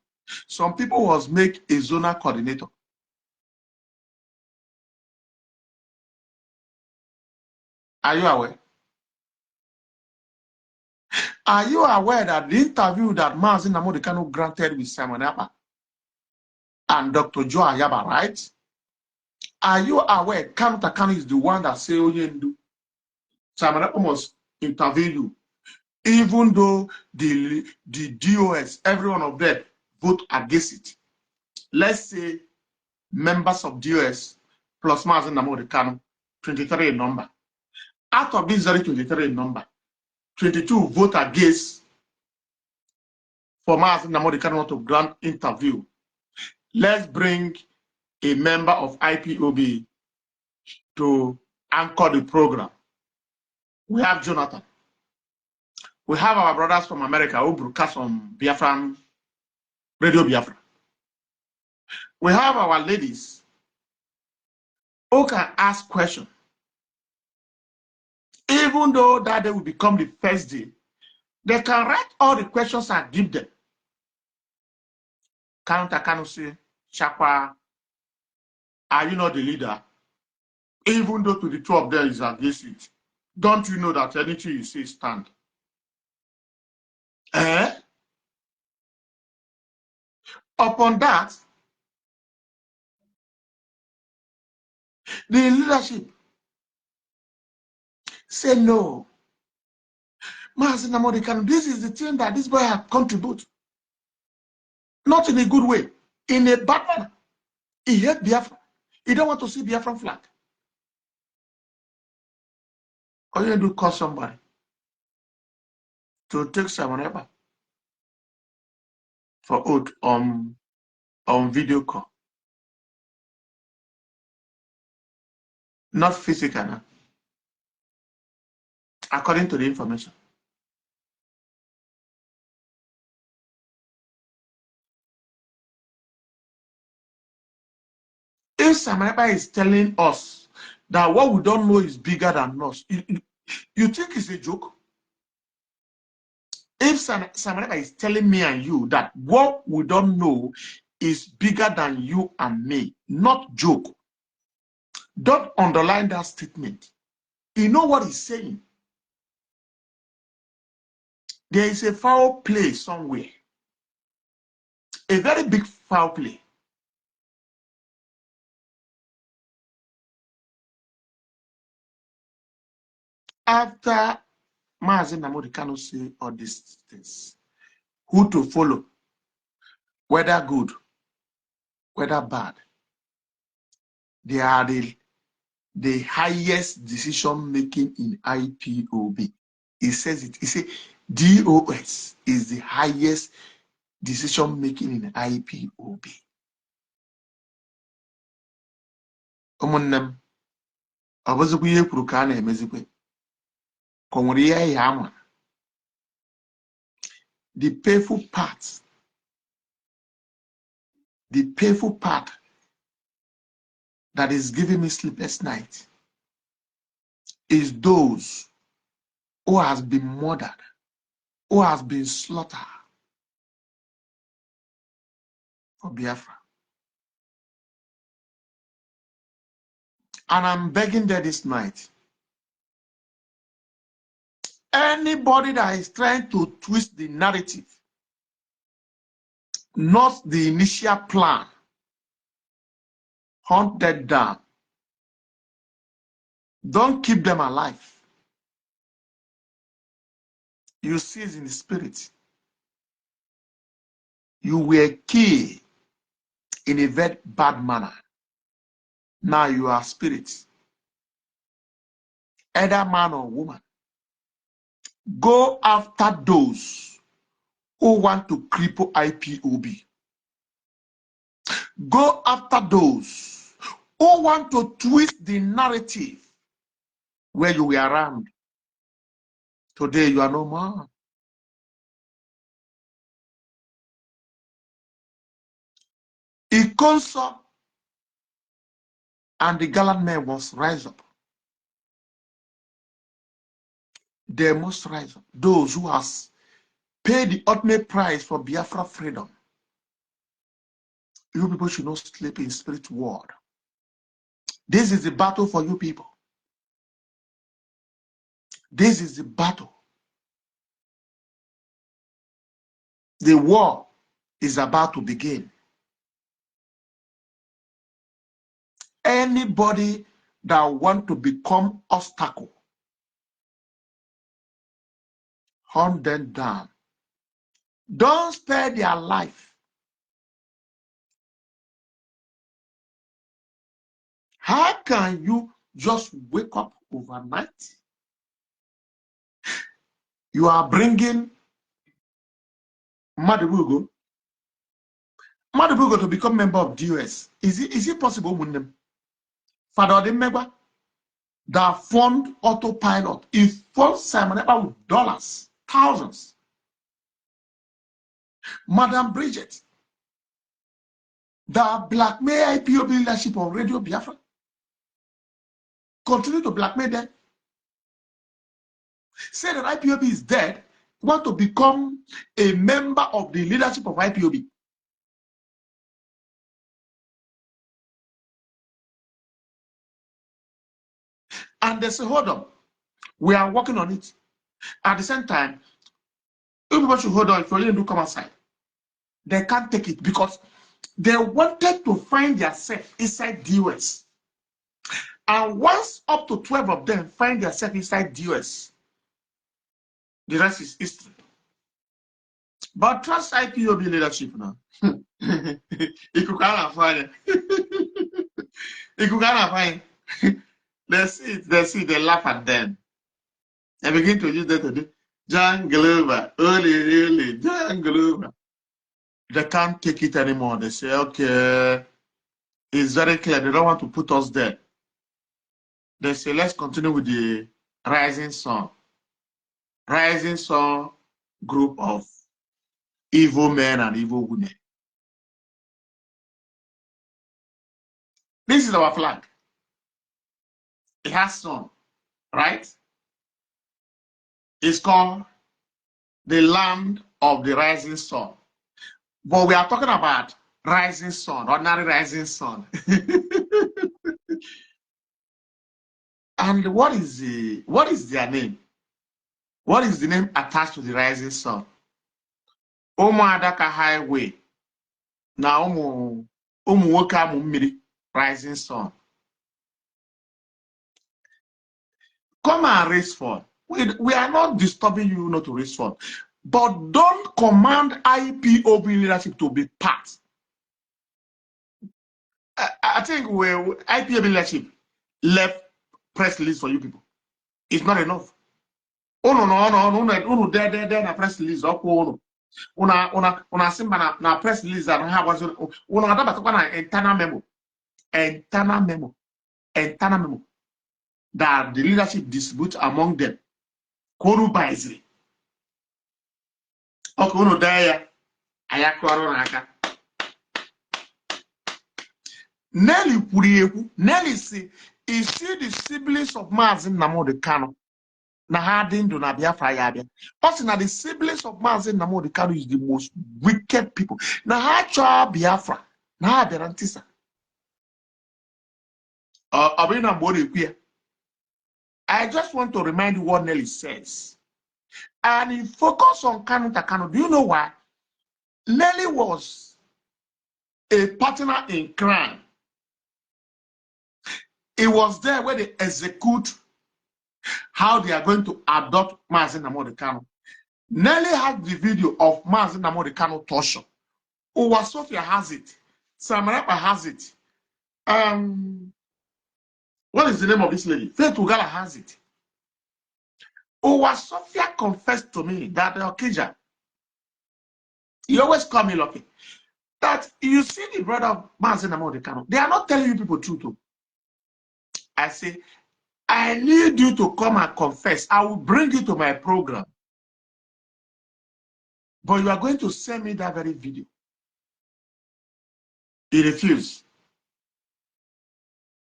Some people was make a zonal coordinator. Are you aware? Are you aware that the interview that Mazi Nnamdi Kanu granted with Simon Ekpa and Dr. Joe Ayaba, right? Are you aware Kanu is the one that say Oyendu? Simon Ekpa must interview you. Even though the DOS, every one of them, vote against it. Let's say members of DOS plus Mazi Nnamdi Kanu, 23 in number. Out of this very 23 in number, 22 vote against for Mazi Nnamdi Kanu to grant interview. Let's bring a member of IPOB to anchor the program. We have Jonathan. We have our brothers from America who broadcast on Biafran, Radio Biafra. We have our ladies who can ask questions. Even though that day will become the first day, they can write all the questions and give them. Kanu say, Chakwa, are you not the leader? Even though to the two of them is against it, don't you know that anything you say stand? Upon that, the leadership say no. Mazi Nnamdi Kanu, this is the thing that this boy has contributed. Not in a good way, in a bad manner. He hates Biafra. He don't want to see Biafran flag. All you do call somebody to take Simon Ekpa for oath on video call. Not physical, no? According to the information. If Simon Ekpa is telling us that what we don't know is bigger than us, you think it's a joke? If Simon Ekpa is telling me and you that what we don't know is bigger than you and me, not joke, don't underline that statement. You know what he's saying. There is a foul play somewhere. A very big foul play. After Mazi Nnamdi Kanu say all these things, who to follow, whether good, whether bad, they are the highest decision making in IPOB. He says it. He said DOS is the highest decision making in IPOB. ụmụnne m ọ bụzikwa ihe kwuru ka a na-emezikwe ka ọ nwere ihe ya ama. The painful part that is giving me sleepless night is those who has been murdered, who has been slaughtered for Biafra. And I'm begging there this night, anybody that is trying to twist the narrative, not the initial plan, hunt them down. Don't keep them alive. You see it in the spirit. You were killed in a very bad manner. Now you are spirit. Either man or woman. Go after those who want to cripple IPOB. Go after those who want to twist the narrative where you were around. Today you are no more. Ikonso and the gallant men must rise up. They must rise up. Those who has paid the ultimate price for Biafra freedom. You people should not sleep in spirit world. This is the battle for you people. This is the battle. The war is about to begin. Anybody that want to become obstacle, hunt them down. Don't spare their life. How can you just wake up overnight? You are bringing Madibugo to become member of DOS. Is it possible with them? Father Odemegba that fund autopilot. He funds Simon Ekpa with dollars, thousands. Madam Bridget that blackmail IPOB leadership on Radio Biafra. Continue to blackmail them. Say that IPOB is dead, want to become a member of the leadership of IPOB. And they say, hold on, we are working on it. At the same time, everybody should hold on. If you really do come outside, they can't take it because they wanted to find themselves inside DOS. And once up to 12 of them find themselves inside DOS, the rest is history. But trust IPOB leadership now. You can't find it. You can't find it. They see, they laugh at them. They begin to use that to do. Jungle over, early, jungle over. They can't take it anymore. They say, okay, it's very clear. They don't want to put us there. They say, let's continue with the Rising Sun. Rising Sun group of evil men and evil women. This is our flag. It has sun, right? It's called the land of the rising sun. But we are talking about rising sun, ordinary rising sun. And what is their name? What is the name attached to the rising sun? Adaka Highway. Now woka mmiri rising sun. Come and raise fund. We are not disturbing you not to raise fund. But don't command IPOB leadership to be part. I think IPOB leadership left press release for you people. It's not enough. Uno no there na press release ọkwa una simba na press release and ha was uno adabatakwa na internal memo that the leadership distribute among them. Koru baizri. Okay, uno there ayakwaro na aka. Nelly Purieku, Nelly say, is she the siblings of Mazi Nnamdi Kanu? Na hardin do na Biafra yabia. Also, na the siblings of Mazi Nnamdi Kanu is the most wicked people. Na ha Biafra, na ha berantisa. I just want to remind you what Nelly says. And he focused on Kanu Takano. Do you know why? Nelly was a partner in crime. He was there where they execute how they are going to adopt Mazi Nnamdi Kanu. Nelly has the video of Mazi Nnamdi Kanu torture. Uwa Sophia has it. Samarapa has it. What is the name of this lady? Faith Ugala has it. Uwa Sophia confessed to me that Okija, you always call me lucky, that you see the brother of Mazi Nnamdi Kanu, they are not telling you people truth. I say, I need you to come and confess. I will bring you to my program. But you are going to send me that very video. He refused.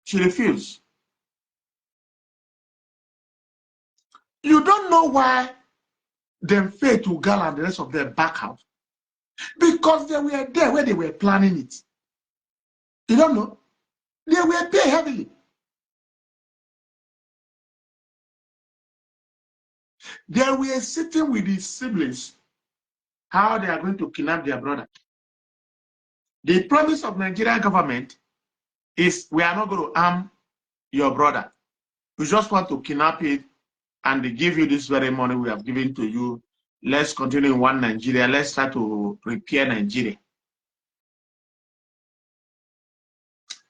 She refused. You don't know why them Faith Ugala and the rest of them back out. Because they were there where they were planning it. You don't know? They were paid heavily. They were sitting with his siblings, how they are going to kidnap their brother. The promise of Nigerian government is we are not going to harm your brother. We just want to kidnap it and they give you this very money we have given to you. Let's continue in one Nigeria. Let's try to repair Nigeria.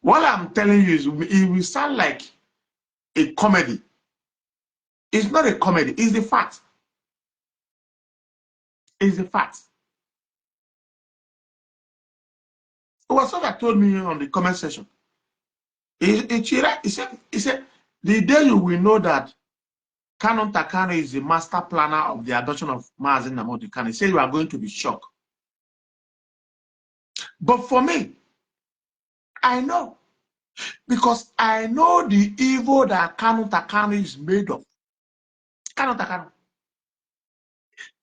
What I'm telling you is it will sound like a comedy. It's not a comedy. It's the fact. It's the fact. It was what I told me on the comment section. He said, the day you will know that Kanu Takano is the master planner of the adoption of Mazi Nnamdi Kanu, he said you are going to be shocked. But for me, I know. Because I know the evil that Kanu Takano is made of. Kanu Takano.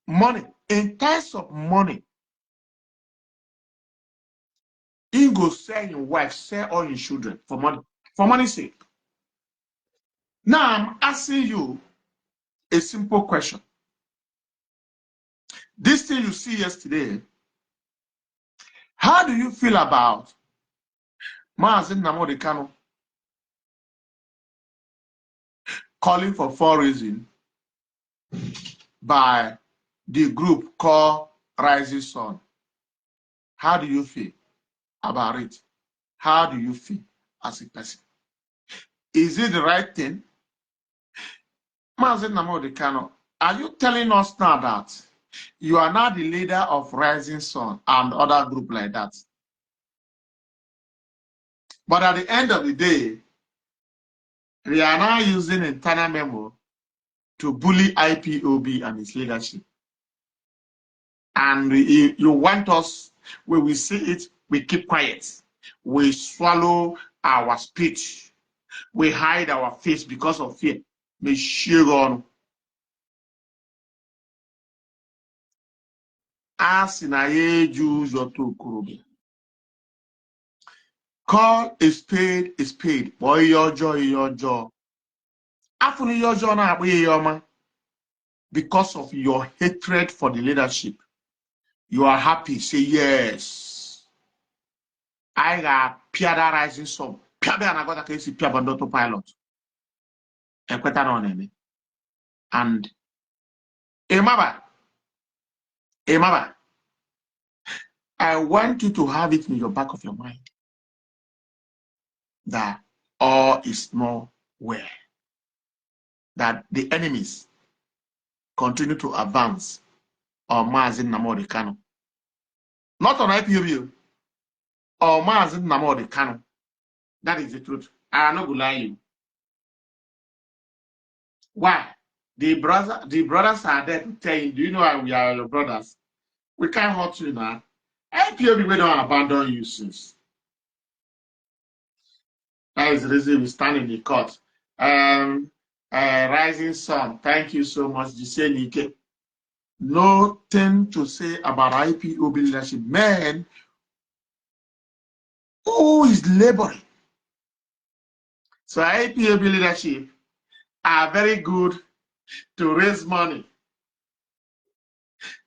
Money. In terms of money, he go sell your wife, sell all your children for money. For money's sake. Now I'm asking you a simple question. This thing you see yesterday, how do you feel about Mazi Nnamdi Kanu calling for fundraising by the group called Rising Sun? How do you feel about it? How do you feel as a person? Is it the right thing? Mazi Nnamdi Kanu, are you telling us now that you are now the leader of Rising Sun and other group like that? But at the end of the day, we are now using internal memo to bully IPOB and its leadership. And you want us, when we see it, we keep quiet. We swallow our speech. We hide our face because of fear. We share on. As in a Jews or two kurubi. Call a spade a spade. Boy, your jaw. After your jaw now, because of your hatred for the leadership, you are happy. Say yes. I got Piada Rising Sun. Piada and I got a case of Piabandoto pilot. And Emaba, I want you to have it in your back of your mind that all is nowhere. That the enemies continue to advance on Mazi Nnamdi Kanu. Not on IPOB, or Mazi Nnamdi Kanu. That is the truth. I am not going to lie you. Why? The brothers are there to tell you, do you know why we are your brothers? We can't hurt you now. IPOB, we don't abandon you since. That is the reason we stand in the court. Rising Sun, thank you so much, Nike. Nothing to say about IPOB leadership. Man, who is laboring? So IPOB leadership are very good to raise money,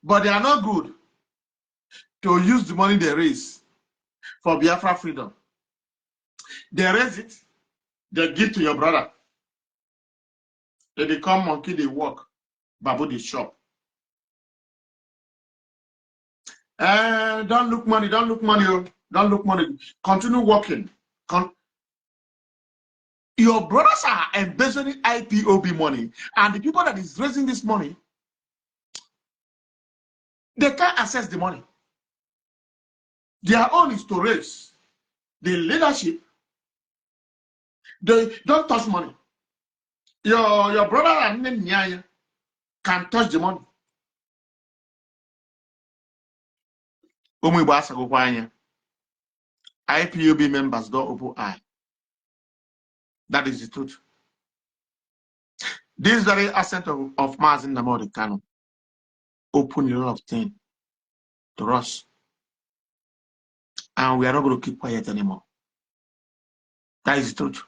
but they are not good to use the money they raise for Biafra freedom. They raise it, they give to your brother. They become monkey, they walk, babu they shop. Don't look money, don't look money, don't look money. Continue working. Your brothers are embezzling IPOB money, and the people that is raising this money, they can't access the money. Their own is to raise. The leadership, they don't touch money. Your brother and Nyanya can touch the money. IPOB members don't open eye. That is the truth. This very asset of Mazi Nnamdi Kanu open a lot of things to us. And we are not going to keep quiet anymore. That is the truth.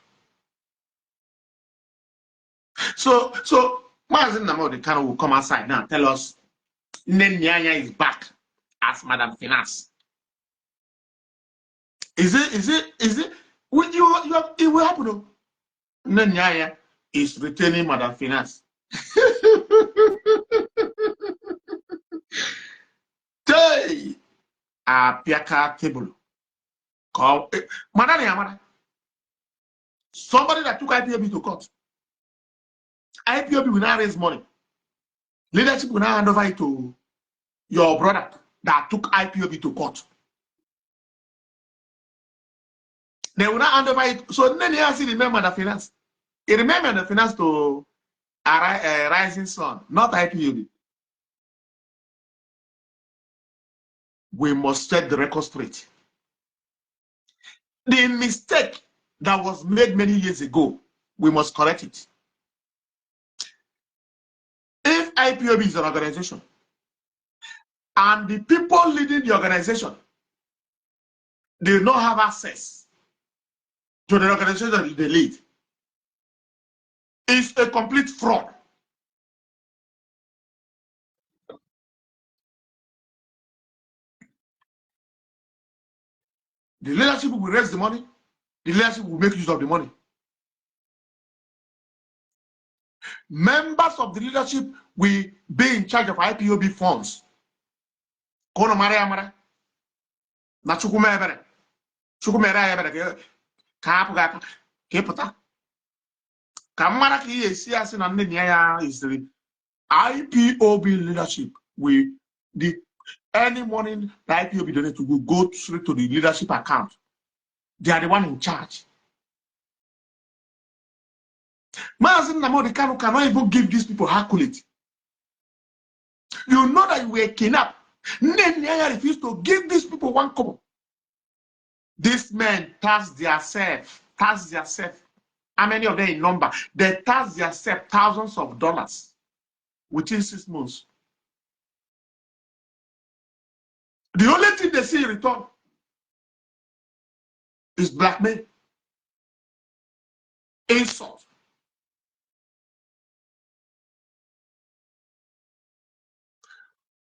So Mazi Nnamdi Kanu will come outside now and tell us Nyanya is back as Madam Finance. Is it? Will it will happen? Nyanya is retaining Madam Finance. Hey, a piaka table. Call Madam. Somebody that took IPOB to court. IPOB will now raise money. Leadership will now hand over it to your brother that took IPOB to court. They will not hand over it. So then he has to remember the finance. He remember the finance to a Rising Sun, not IPOB. We must set the record straight. The mistake that was made many years ago, we must correct it. If IPOB is an organization, and the people leading the organization, they do not have access to the organization that they lead, it's a complete fraud. The leadership will raise the money, the leadership will make use of the money. Members of the leadership will be in charge of IPOB funds. Kono mara amara. Na chukuma ebere. Chukuma ebere ka apuga ke puta. Kamara ki esi asi na nne ya is the IPOB leadership will any money the IPOB donate to go straight to the leadership account. They are the one in charge. Mazi Nnamdi Kanu cannot even give these people accolade. You know that you were kidnapped. Nyanya refused to give these people one kobo. These men tax themselves. How many of them in number? They tax themselves thousands of dollars within 6 months. The only thing they see in return is blackmail, insult.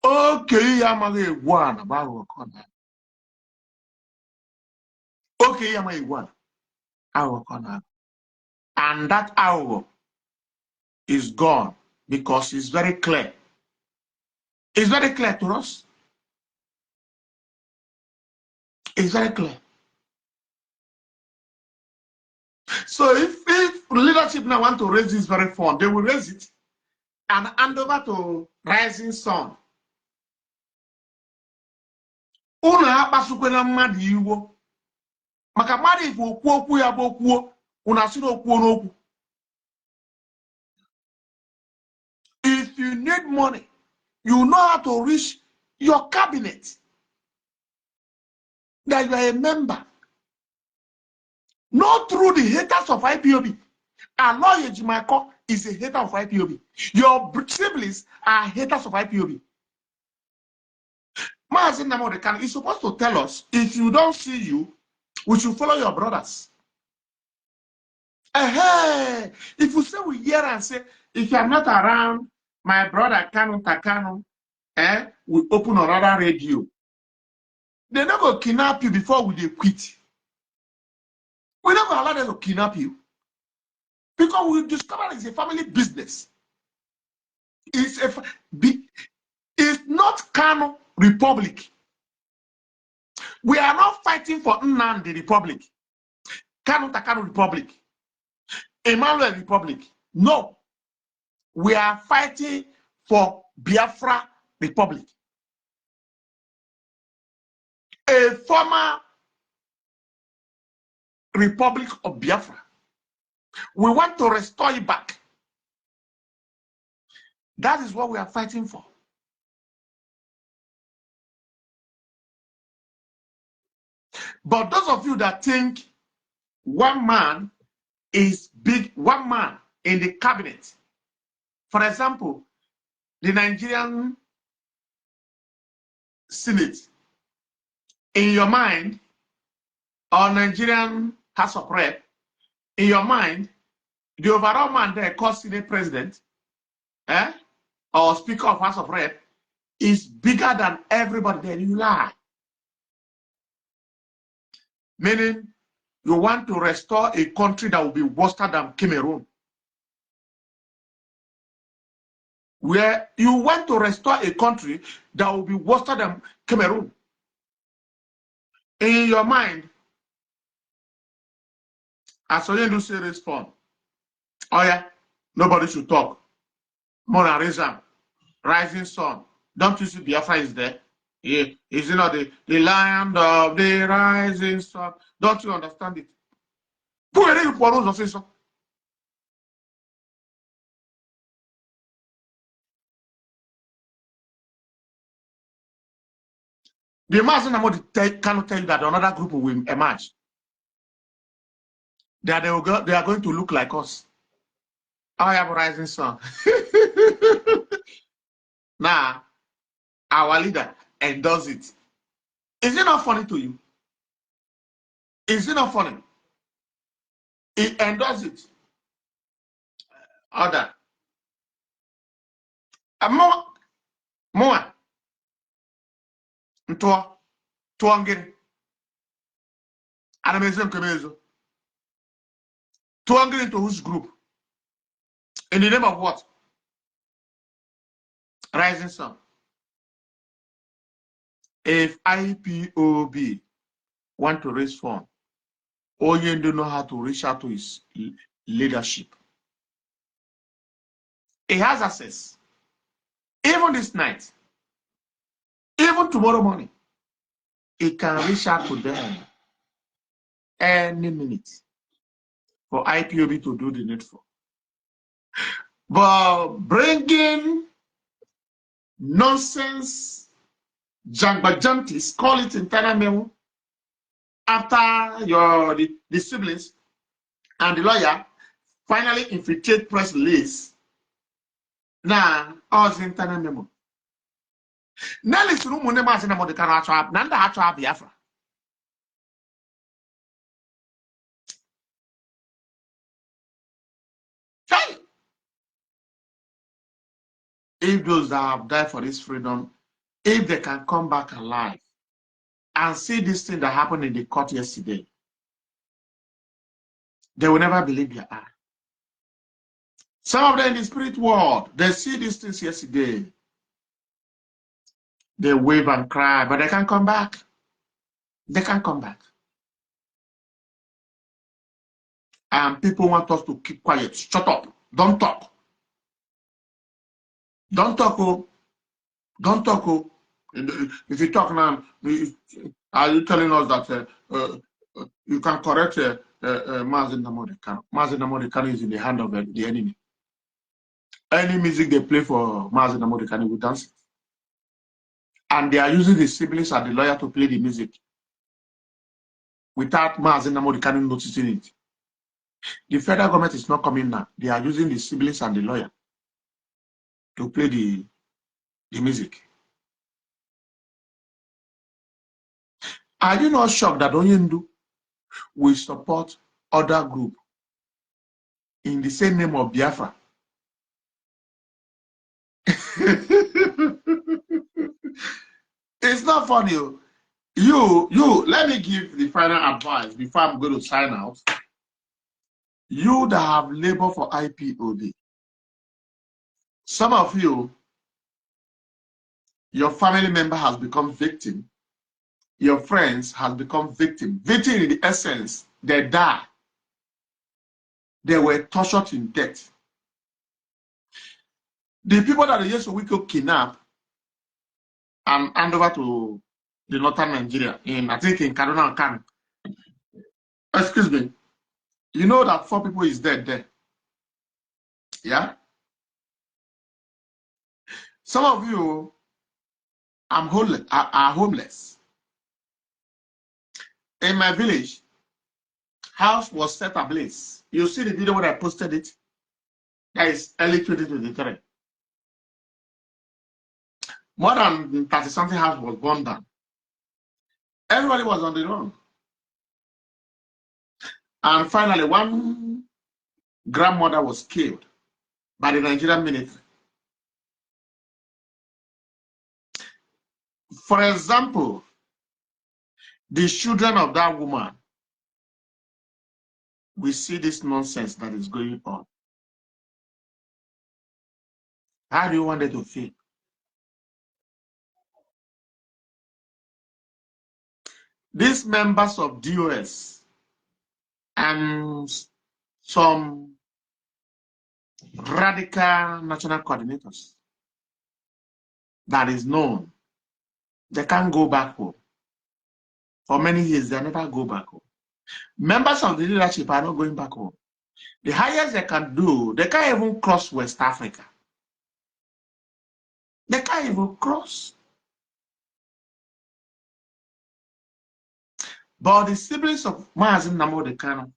Okay, Yamaga one about our corner. Okay, Yamaga one our corner. And that hour is gone because it's very clear. It's very clear to us. It's very clear. So if leadership now want to raise this very fund, they will raise it. and hand over to Rising Sun. Unu akpasukwena mmadụ iwo. Maka mmadụ ife okwu okwu ya bụ okwu, unu asị na okwu n'okwu. If you need money, you know how to reach your cabinet. That you are a member. Not through the haters of IPOB. Aloy Ejimako is a hater of IPOB. Your siblings are haters of IPOB. Mazi Nnamdi Kanu is supposed to tell us, if you don't see you, we should follow your brothers. Hey, if you say we hear and say, if you are not around, my brother Kanu, we open another radio. They're not going to kidnap you before we quit. We're not going to allow them to kidnap you. Because we discover it's a family business. It's not Kanu Republic. We are not fighting for Nnamdi Republic, Kanu Republic, Emmanuel Republic. No. We are fighting for Biafra Republic. A former Republic of Biafra. We want to restore it back. That is what we are fighting for. But those of you that think one man is big, one man in the cabinet, for example, the Nigerian Senate, in your mind, or Nigerian House of Rep, in your mind, the overall man there called Senate President, or Speaker of House of Rep, is bigger than everybody there. You lie. Meaning, you want to restore a country that will be worse than Cameroon. Where you want to restore a country that will be worse than Cameroon. In your mind, as you say respond, oh yeah, nobody should talk. Mona Rising Sun. Don't you see Biafra is there? Yeah, is it not the land of the rising sun? Don't you understand it? Who are you for those of so? The Mazi Nnamdi cannot tell you that another group will emerge. They are going to look like us. I have a rising sun. Now, our leader endorses it. Is it not funny to you? Is it not funny? He endorses it. Other. More. Tuangin. Animation Kemezo. Tuangin into whose group? In the name of what? Rising Sun. If IPOB want to raise funds, Oyen don't know how to reach out to his leadership. He has access. Even this night, even tomorrow morning, he can reach out to them any minute for IPOB to do the needful. But bringing nonsense, jangbajantis, call it internal memo, after the siblings and the lawyer finally infiltrate press release. Now, all internal memo. Now, listen to Mazi Nnamdi Kanu, Nanda Achwa Biafra. Hey! If those that have died for this freedom, if they can come back alive and see this thing that happened in the court yesterday, they will never believe their eye. Some of them in the spirit world, they see these things yesterday. They wave and cry, but they can't come back. They can't come back. And people want us to keep quiet. Shut up. Don't talk. Don't talk, oh. Don't talk, oh. If you talk now, are you telling us that you can correct Mazi Nnamdi Kanu? Mazi Nnamdi Kanu is in the hand of the enemy. Any music they play for Mazi Nnamdi Kanu will dance it. And they are using the siblings and the lawyer to play the music without Mazi Nnamdi Kanu noticing it. The federal government is not coming now. They are using the siblings and the lawyer to play the music. Are you not shocked that Onyendu will support other group in the same name of Biafra? It's not funny. Let me give the final advice before I'm going to sign out. You that have labored for IPOB, some of you, your family member has become victim. Your friends has become victim. Victim in the essence, they die. They were tortured in death. The people that they used to wicked kidnap and hand over to the northern Nigeria, I think in Kaduna and Kano. Excuse me. You know that 4 people is dead there. Yeah? Some of you are homeless. In my village, house was set ablaze. You see the video when I posted it? That is early 2023. More than 30-something house was burned down. Everybody was on the run. And finally, one grandmother was killed by the Nigerian military. For example, the children of that woman, we see this nonsense that is going on. How do you want it to feel? These members of DOS and some radical national coordinators that is known, they can't go back home. For many years, they never go back home. Members of the leadership are not going back home. The highest they can do, they can't even cross West Africa. They can't even cross. But the siblings of Mazi Nnamdi Kanu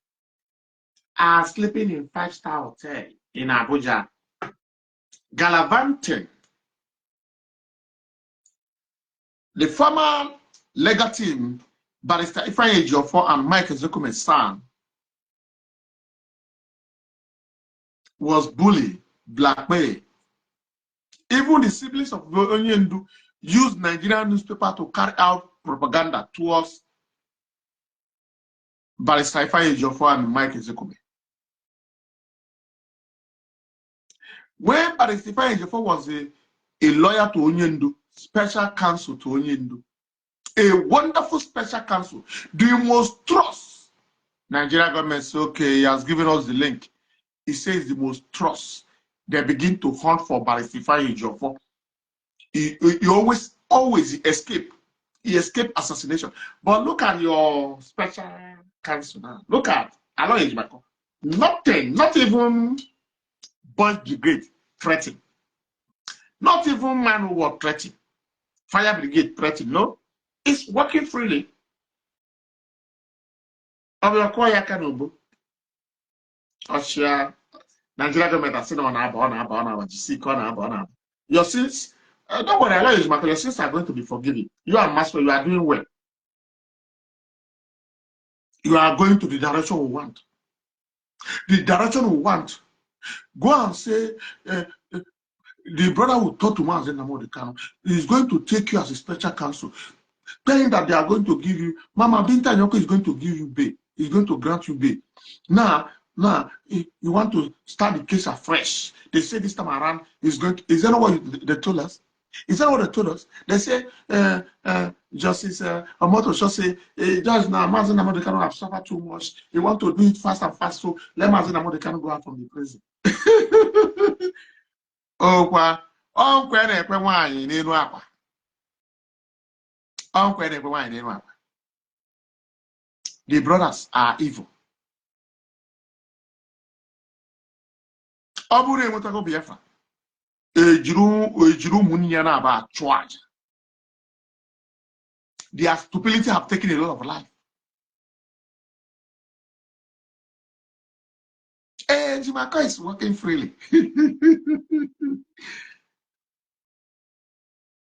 are sleeping in 5-star hotel in Abuja, gallivanting. The former legal team, Barrister Ifeanyi Ejiofor and Mike Ezekume's son, was bullied, blackmailed. Even the siblings of Onyendu used Nigerian newspaper to carry out propaganda towards Barrister Ifeanyi Ejiofor and Mike Ezekume. When Barrister Ifeanyi Ejiofor was a lawyer to Onyendu, special counsel to Onyendu, a wonderful special counsel, the most trust. Nigerian government says, okay, he has given us the link. He says the most trust. They begin to hunt for Barrister Ifeanyi Ejiofor. He always escape. He escaped assassination. But look at your special counsel now. Look at Aloy Ejimako. Nothing, not even Boys Brigade threatening. Not even man who was threatening. Fire Brigade threatening. No. It's working freely. Nigeria government has said on your sins, don't worry, your sins are going to be forgiven. You are master, you are doing well. You are going to the direction we want. The direction we want. Go and say, the brother who talk to Mazi Nnamdi Kanu is going to take you as a special counsel, telling that they are going to give you, Mama Binta Nyoko is going to give you bail. He's going to grant you bail. Now, you want to start the case afresh. They say this time around, is that not what they told us? Is that what they told us? They say, Justice Omoto should say, Judge, now Mazi Nnamdi Kanu have suffered too much. He want to do it fast and fast, so let Mazi Nnamdi Kanu go out from the prison. Oh, Uncle and everyone in Inuapa. Uncle and everyone in Inuapa. The brothers are evil. Obure Motako Biafra. Ejiru Muniana about charge. Their stupidity have taken a lot of life. And Jimaka is working freely.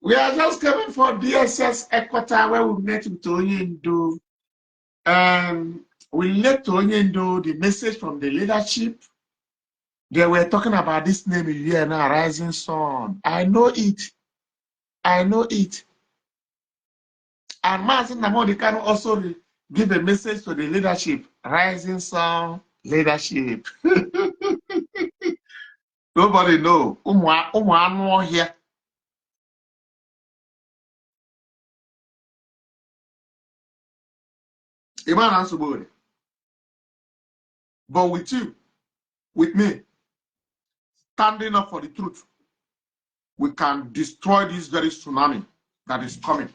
We are just coming for DSS Equator where we met with Onyendo. We let Onyendo the message from the leadership. They were talking about this name here now, Rising Sun. I know it. I know it. And Mazi Nnamdi Kanu also give a message to the leadership. Rising Sun leadership. Nobody know. Umu here. Iman answer. But with you, with me, standing up for the truth, we can destroy this very tsunami that is coming.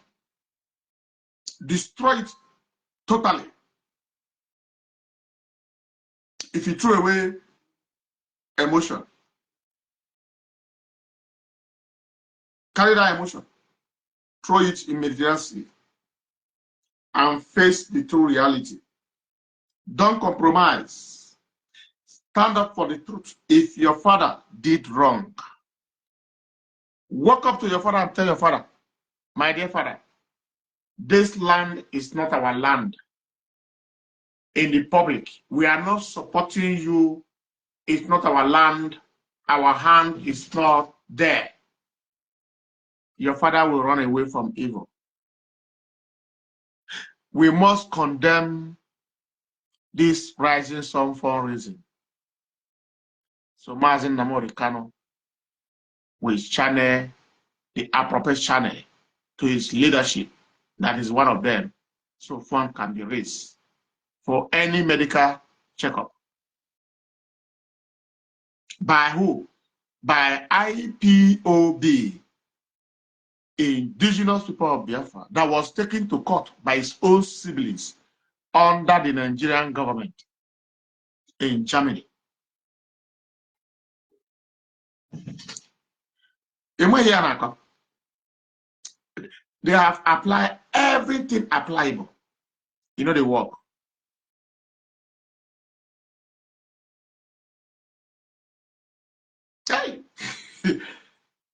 Destroy it totally. If you throw away emotion, carry that emotion, throw it in Mediterranean and face the true reality. Don't compromise. Stand up for the truth. If your father did wrong, walk up to your father and tell your father, my dear father, this land is not our land. In the public, we are not supporting you. It's not our land. Our hand is not there. Your father will run away from evil. We must condemn this rising sun for a reason. So Mazi Nnamdi Kanu will channel the appropriate channel to his leadership. That is one of them. So fund can be raised for any medical checkup. By who? By IPOB, indigenous people of Biafra, that was taken to court by his own siblings under the Nigerian government in Germany. They have applied everything applicable. You know the work. Hey.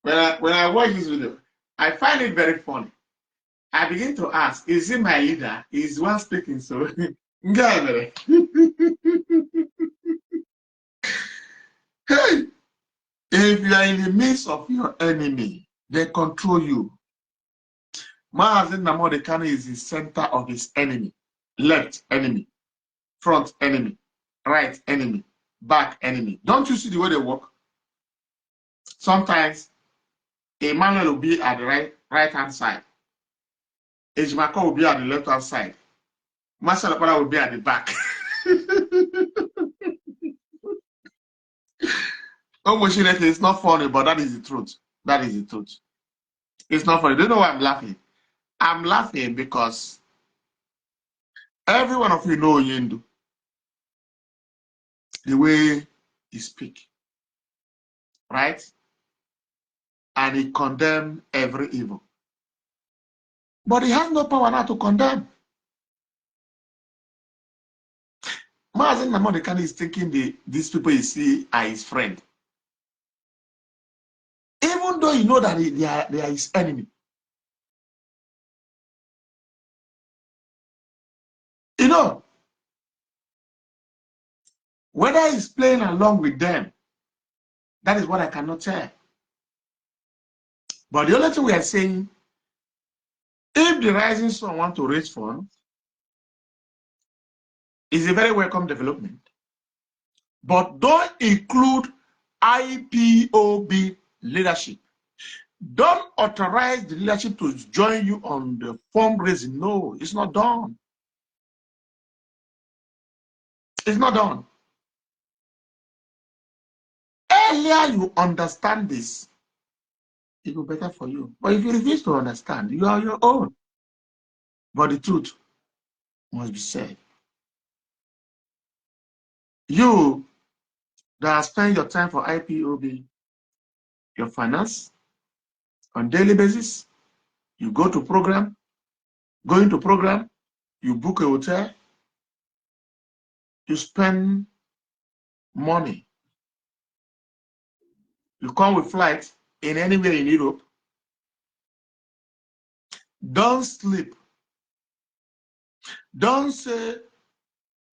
when I watch this video, I find it very funny. I begin to ask, is it my leader? Is one speaking so? Hey, if you are in the midst of your enemy, they control you. Mazi Nnamdi Kanu is the center of his enemy. Left enemy, front enemy, right enemy, back enemy. Don't you see the way they work? Sometimes Emmanuel will be at the right hand side. Ejimaka will be at the left hand side. Marshall will be at the back. Unfortunately, it's not funny, but that is the truth. That is the truth. It's not funny. Do you know why I'm laughing? I'm laughing because every one of you know Yindu, the way he speak, right? And he condemn every evil. But he has no power now to condemn. Mazi Nnamdi Kanu is thinking these people you see are his friend. Even though you know that they are his enemy. You know, whether he's playing along with them, that is what I cannot tell. But the only thing we are saying, if the rising sun want to raise funds, it's a very welcome development. But don't include IPOB leadership. Don't authorize the leadership to join you on the fundraising. No, it's not done. It's not done. Earlier you understand this, it will be better for you. But if you refuse to understand, you are your own. But the truth must be said. You that spend your time for IPOB, your finance, on daily basis, you go to program, going to program, you book a hotel, you spend money. You come with flight in anywhere in Europe. Don't sleep. Don't say,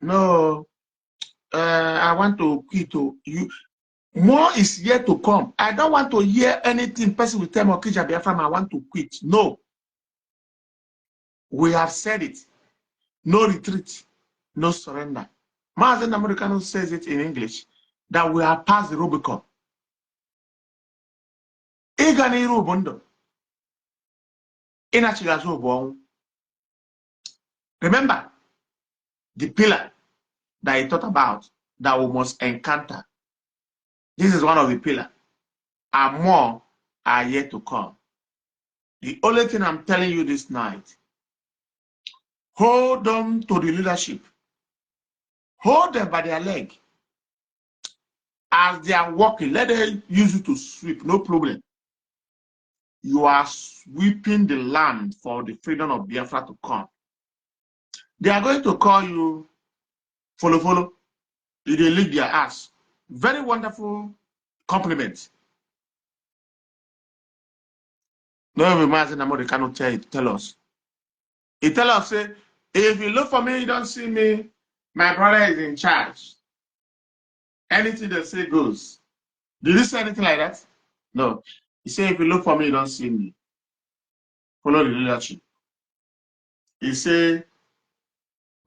no, I want to quit. You, more is yet to come. I don't want to hear anything person will tell me, okay, Biafra, I want to quit. No. We have said it. No retreat, no surrender. Mazi Nnamdi Kanu says it in English, that we have passed the Rubicon. Remember the pillar that he thought about that we must encounter. This is one of the pillars. And more are yet to come. The only thing I'm telling you this night, hold on to the leadership. Hold them by their leg. As they are walking, let them use you to sweep, no problem. You are sweeping the land for the freedom of Biafra to come. They are going to call you follow. They lick their ass. Very wonderful compliment. No, Mazi Nnamdi Kanu tell us. He tell us, say, if you look for me, you don't see me, my brother is in charge. Anything they say goes. Did you say anything like that? No. He said, if you look for me, you don't see me. Follow the leadership. He said,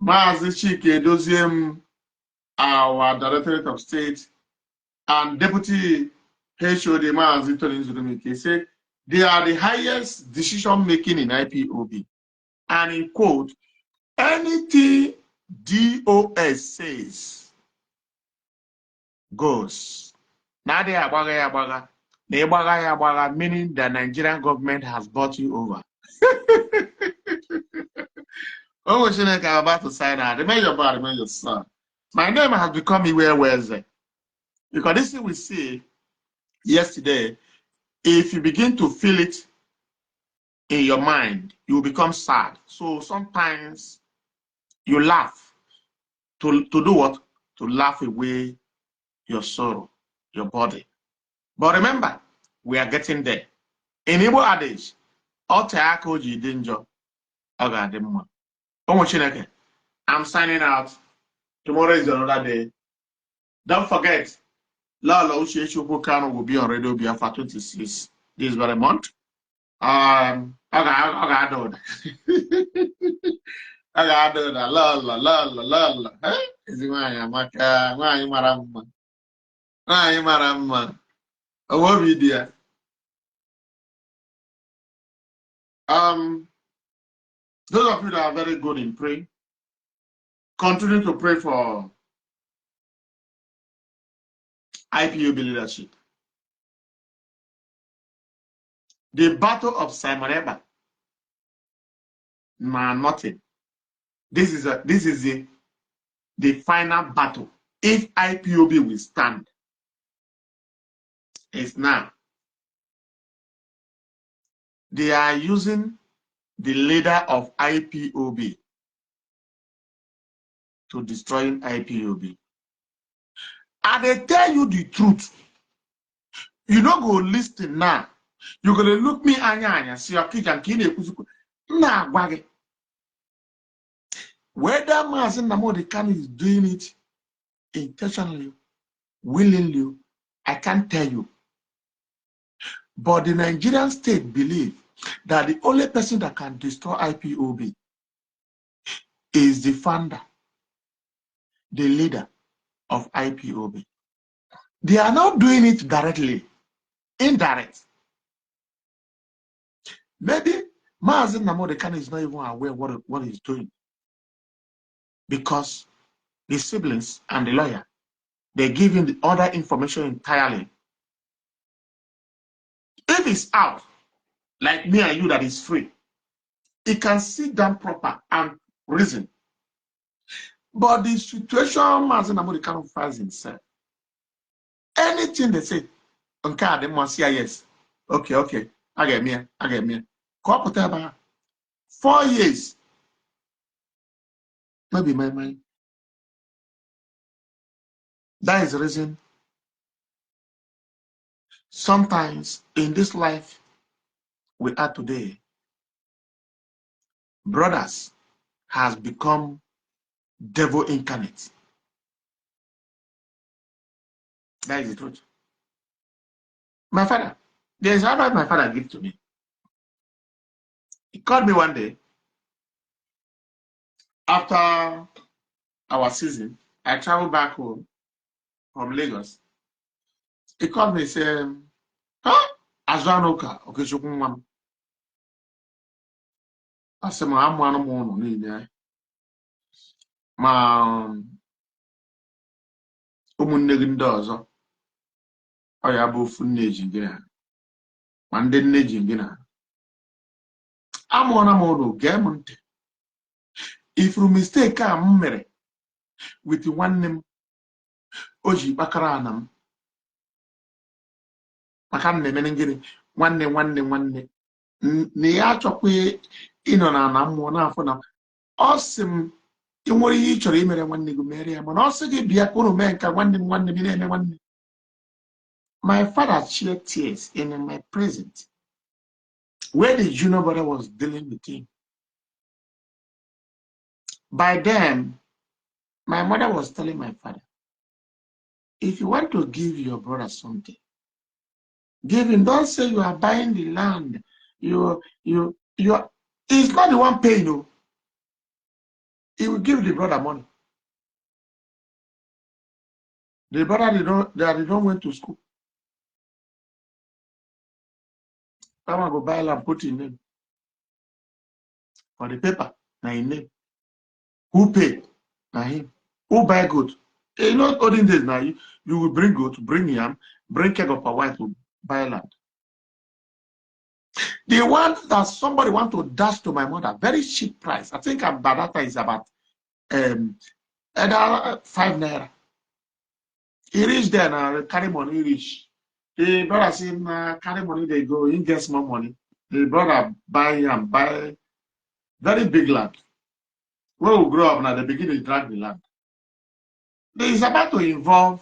Mazi Chike Doziem, our Directorate of State, and Deputy HOD Mazi Tony Nzurumike, he said, they are the highest decision making in IPOB. And in quote, anything DOS says goes. Now they are baga. They baga, meaning the Nigerian government has bought you over. Oh, I'm about to sign out. Remain your body, remain your son. My name has become Iwe Weze. Because this thing we see yesterday, if you begin to feel it in your mind, you will become sad. So sometimes you laugh. To do what? To laugh away your sorrow, your body. But remember, we are getting there. In Igbo adage, I'm signing out. Tomorrow is another day. Don't forget, Lala Uche Kanu will be on Radio Biafra 26 this very month. I got Lala. Is Maramma. What video? Those of you that are very good in praying, continue to pray for IPOB leadership. The battle of Simon Eba, nothing. This is the final battle. If IPOB will stand, it's now. They are using the leader of IPOB to destroy IPOB. And they tell you the truth. You don't go listen now. You're gonna look me anya see your kitchen nah wage. Whether Mazi Nnamdi Kanu is doing it intentionally, willingly, I can't tell you. But the Nigerian state believe that the only person that can destroy IPOB is the founder, the leader of IPOB. They are not doing it directly, indirect. Maybe Mazi Nnamdi Kanu is not even aware what he's doing. Because the siblings and the lawyer, they give him the other information entirely. If it's out, like me and you that is free, it can sit down proper and reason. But the situation Mazi Nnamdi Kanu finds himself, anything they say, okay, they must say yes. Okay, I get me. Couple 4 years, maybe my mind. That is the reason. Sometimes in this life we are today, brothers has become devil incarnate. That is the truth. My father, there is advice my father gave to me. He called me one day after our season. I traveled back home from Lagos. He called me and said, huh? Azanoka, okay, Shukumam. I said, I'm one more. Ma ụmụnne gị ndị ọzọ ọ ya bụ ofu nne ji gị na ma ndị nne ji gị na amụọna m ụlọ gee m ntị ifuru mistake a m mere with nwanne m o ji kpakara ana m maka m na-emere gịnị nwanne na ya achọkwa ịnọ na ana mmụọ n'afọ na ọ sị m ị nwere ihe ị chọrọ imere nwanne gị mere ya mana ọ sị gị bịa ka unu mee nka nwanne m na-eme nwanne. My father shed tears in my presence. Where the junior brother was dealing with him. By then, my mother was telling my father, if you want to give your brother something, give him. Don't say you are buying the land. He's not the one paying you. He will give the brother money. The brother they don't went to school. Someone go buy land, put in name. For the paper, na in name. Who paid? Na him. Who buy goat? You know, olden days now, you will bring goat, bring yam, bring keg of white to buy land. The one that somebody want to dash to my mother, very cheap price. I think by that time is about either 5 naira. He reached there now, carry money reach. The brother said, carry money, they go, he gets more money. The brother buy very big land. When we grow up now, they begin to drag the land. It's about to involve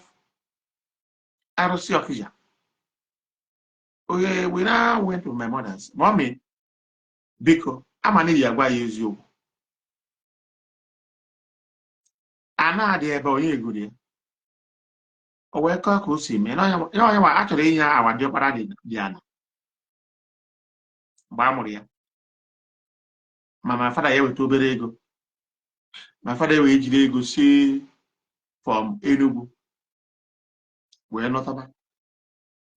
ROC Okija. Okay, we now went to my mother's. Mommy, Biko, I'm an idiot, why use you? I'm not there, but you're good. Oh, well, could see me. No, actually, yeah, I want your parade, Diana. Bamoria. My father, here to Berego. My father, we go see from Enugu. We're not about.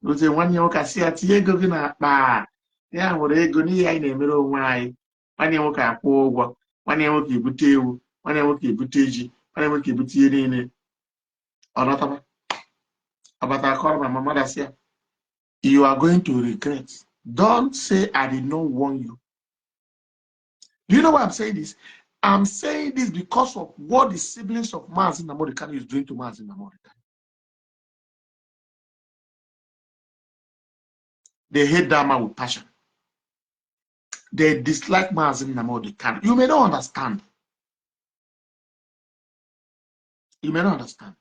Oze nwanne nwoke asị ya tinye ego gị n'akpa ya nwere ego n'ihe anyị na-emere onwe anyị nwanne nwoke akwụ ụgwọ nwanne nwoke ebute ewu nwanne nwoke ebute ji nwanne nwoke ebute ihe niile ọnọtaba ọbata call my mother say you are going to regret. Don't say I did not warn you. Do you know why I'm saying this? I'm saying this because of what the siblings of Mazi Nnamdi Kanu is doing to Mazi Nnamdi Kanu. They hate that man with passion. They dislike Mazi Nnamdi Kanu. You may not understand. You may not understand.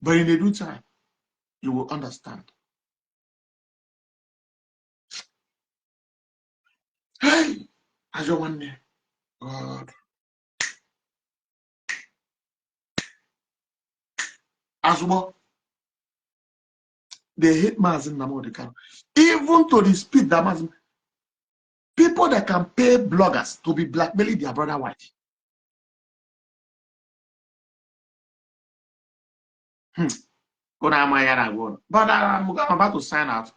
But in the due time, you will understand. Hey, I don't want me. God. As well, they hate Mazi Nnamdi Kanu. Even to the speed that Mazi, people that can pay bloggers to be blackmailing their brother wife. But I'm about to sign out.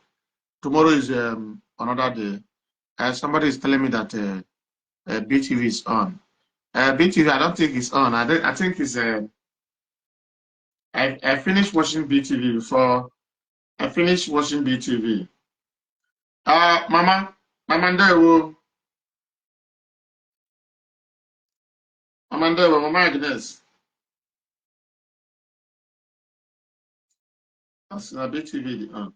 Tomorrow is another day. Somebody is telling me that BTV is on. BTV, I don't think it's on. I think it's. I finished watching BTV before. I finished watching BTV. Mama Ndewo. Mama Ndewo, Mama Agnes. That's a bit TV on.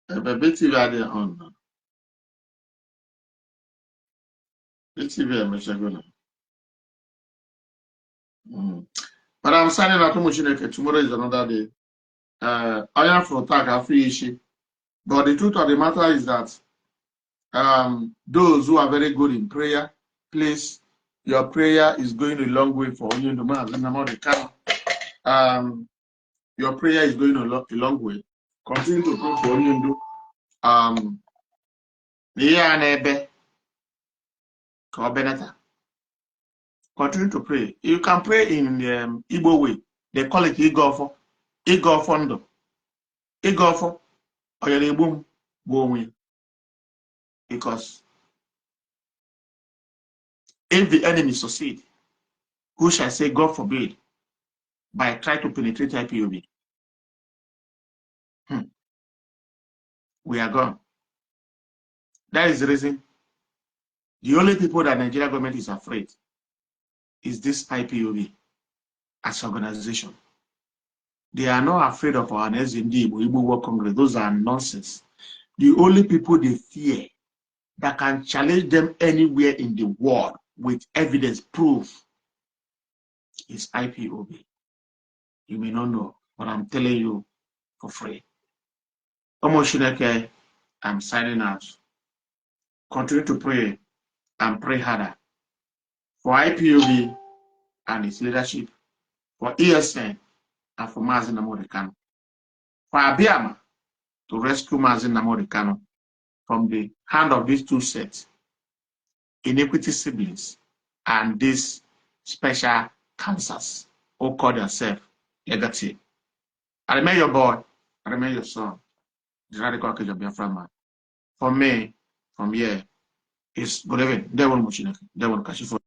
A bit TV on. BTV, I'm sure. But I'm signing out to Mushineke. Tomorrow is another day. I am for attack, I free issue. But the truth of the matter is that those who are very good in prayer, please, your prayer is going a long way for you to Mazi Nnamdi Kanu. Your prayer is going a long way. Continue to pray for you. Continue to pray. You can pray in the Igbo way. They call it Igofo. Igofondo. Igofo. Oyerebum. Bowing. Because if the enemy succeed, who shall say, God forbid, by trying to penetrate IPOB? We are gone. That is the reason. The only people that Nigeria government is afraid is this IPOB as organization. They are not afraid of our SND, Igbo World Congress. Those are nonsense. The only people they fear that can challenge them anywhere in the world with evidence, proof, is IPOB. You may not know, but I'm telling you for free. I'm signing out. Continue to pray and pray harder for IPOB and its leadership, for ESN and for Mazi Nnamdi Kanu, for Abiama to rescue Mazi Nnamdi Kanu from the hand of these two sets, iniquity siblings, and these special cancers who call themselves legacy. I remain your boy, I remain your son, the radical cage of Biafra. For me, from here, is good evening. Devil Mushinaki, Devil Kashifo.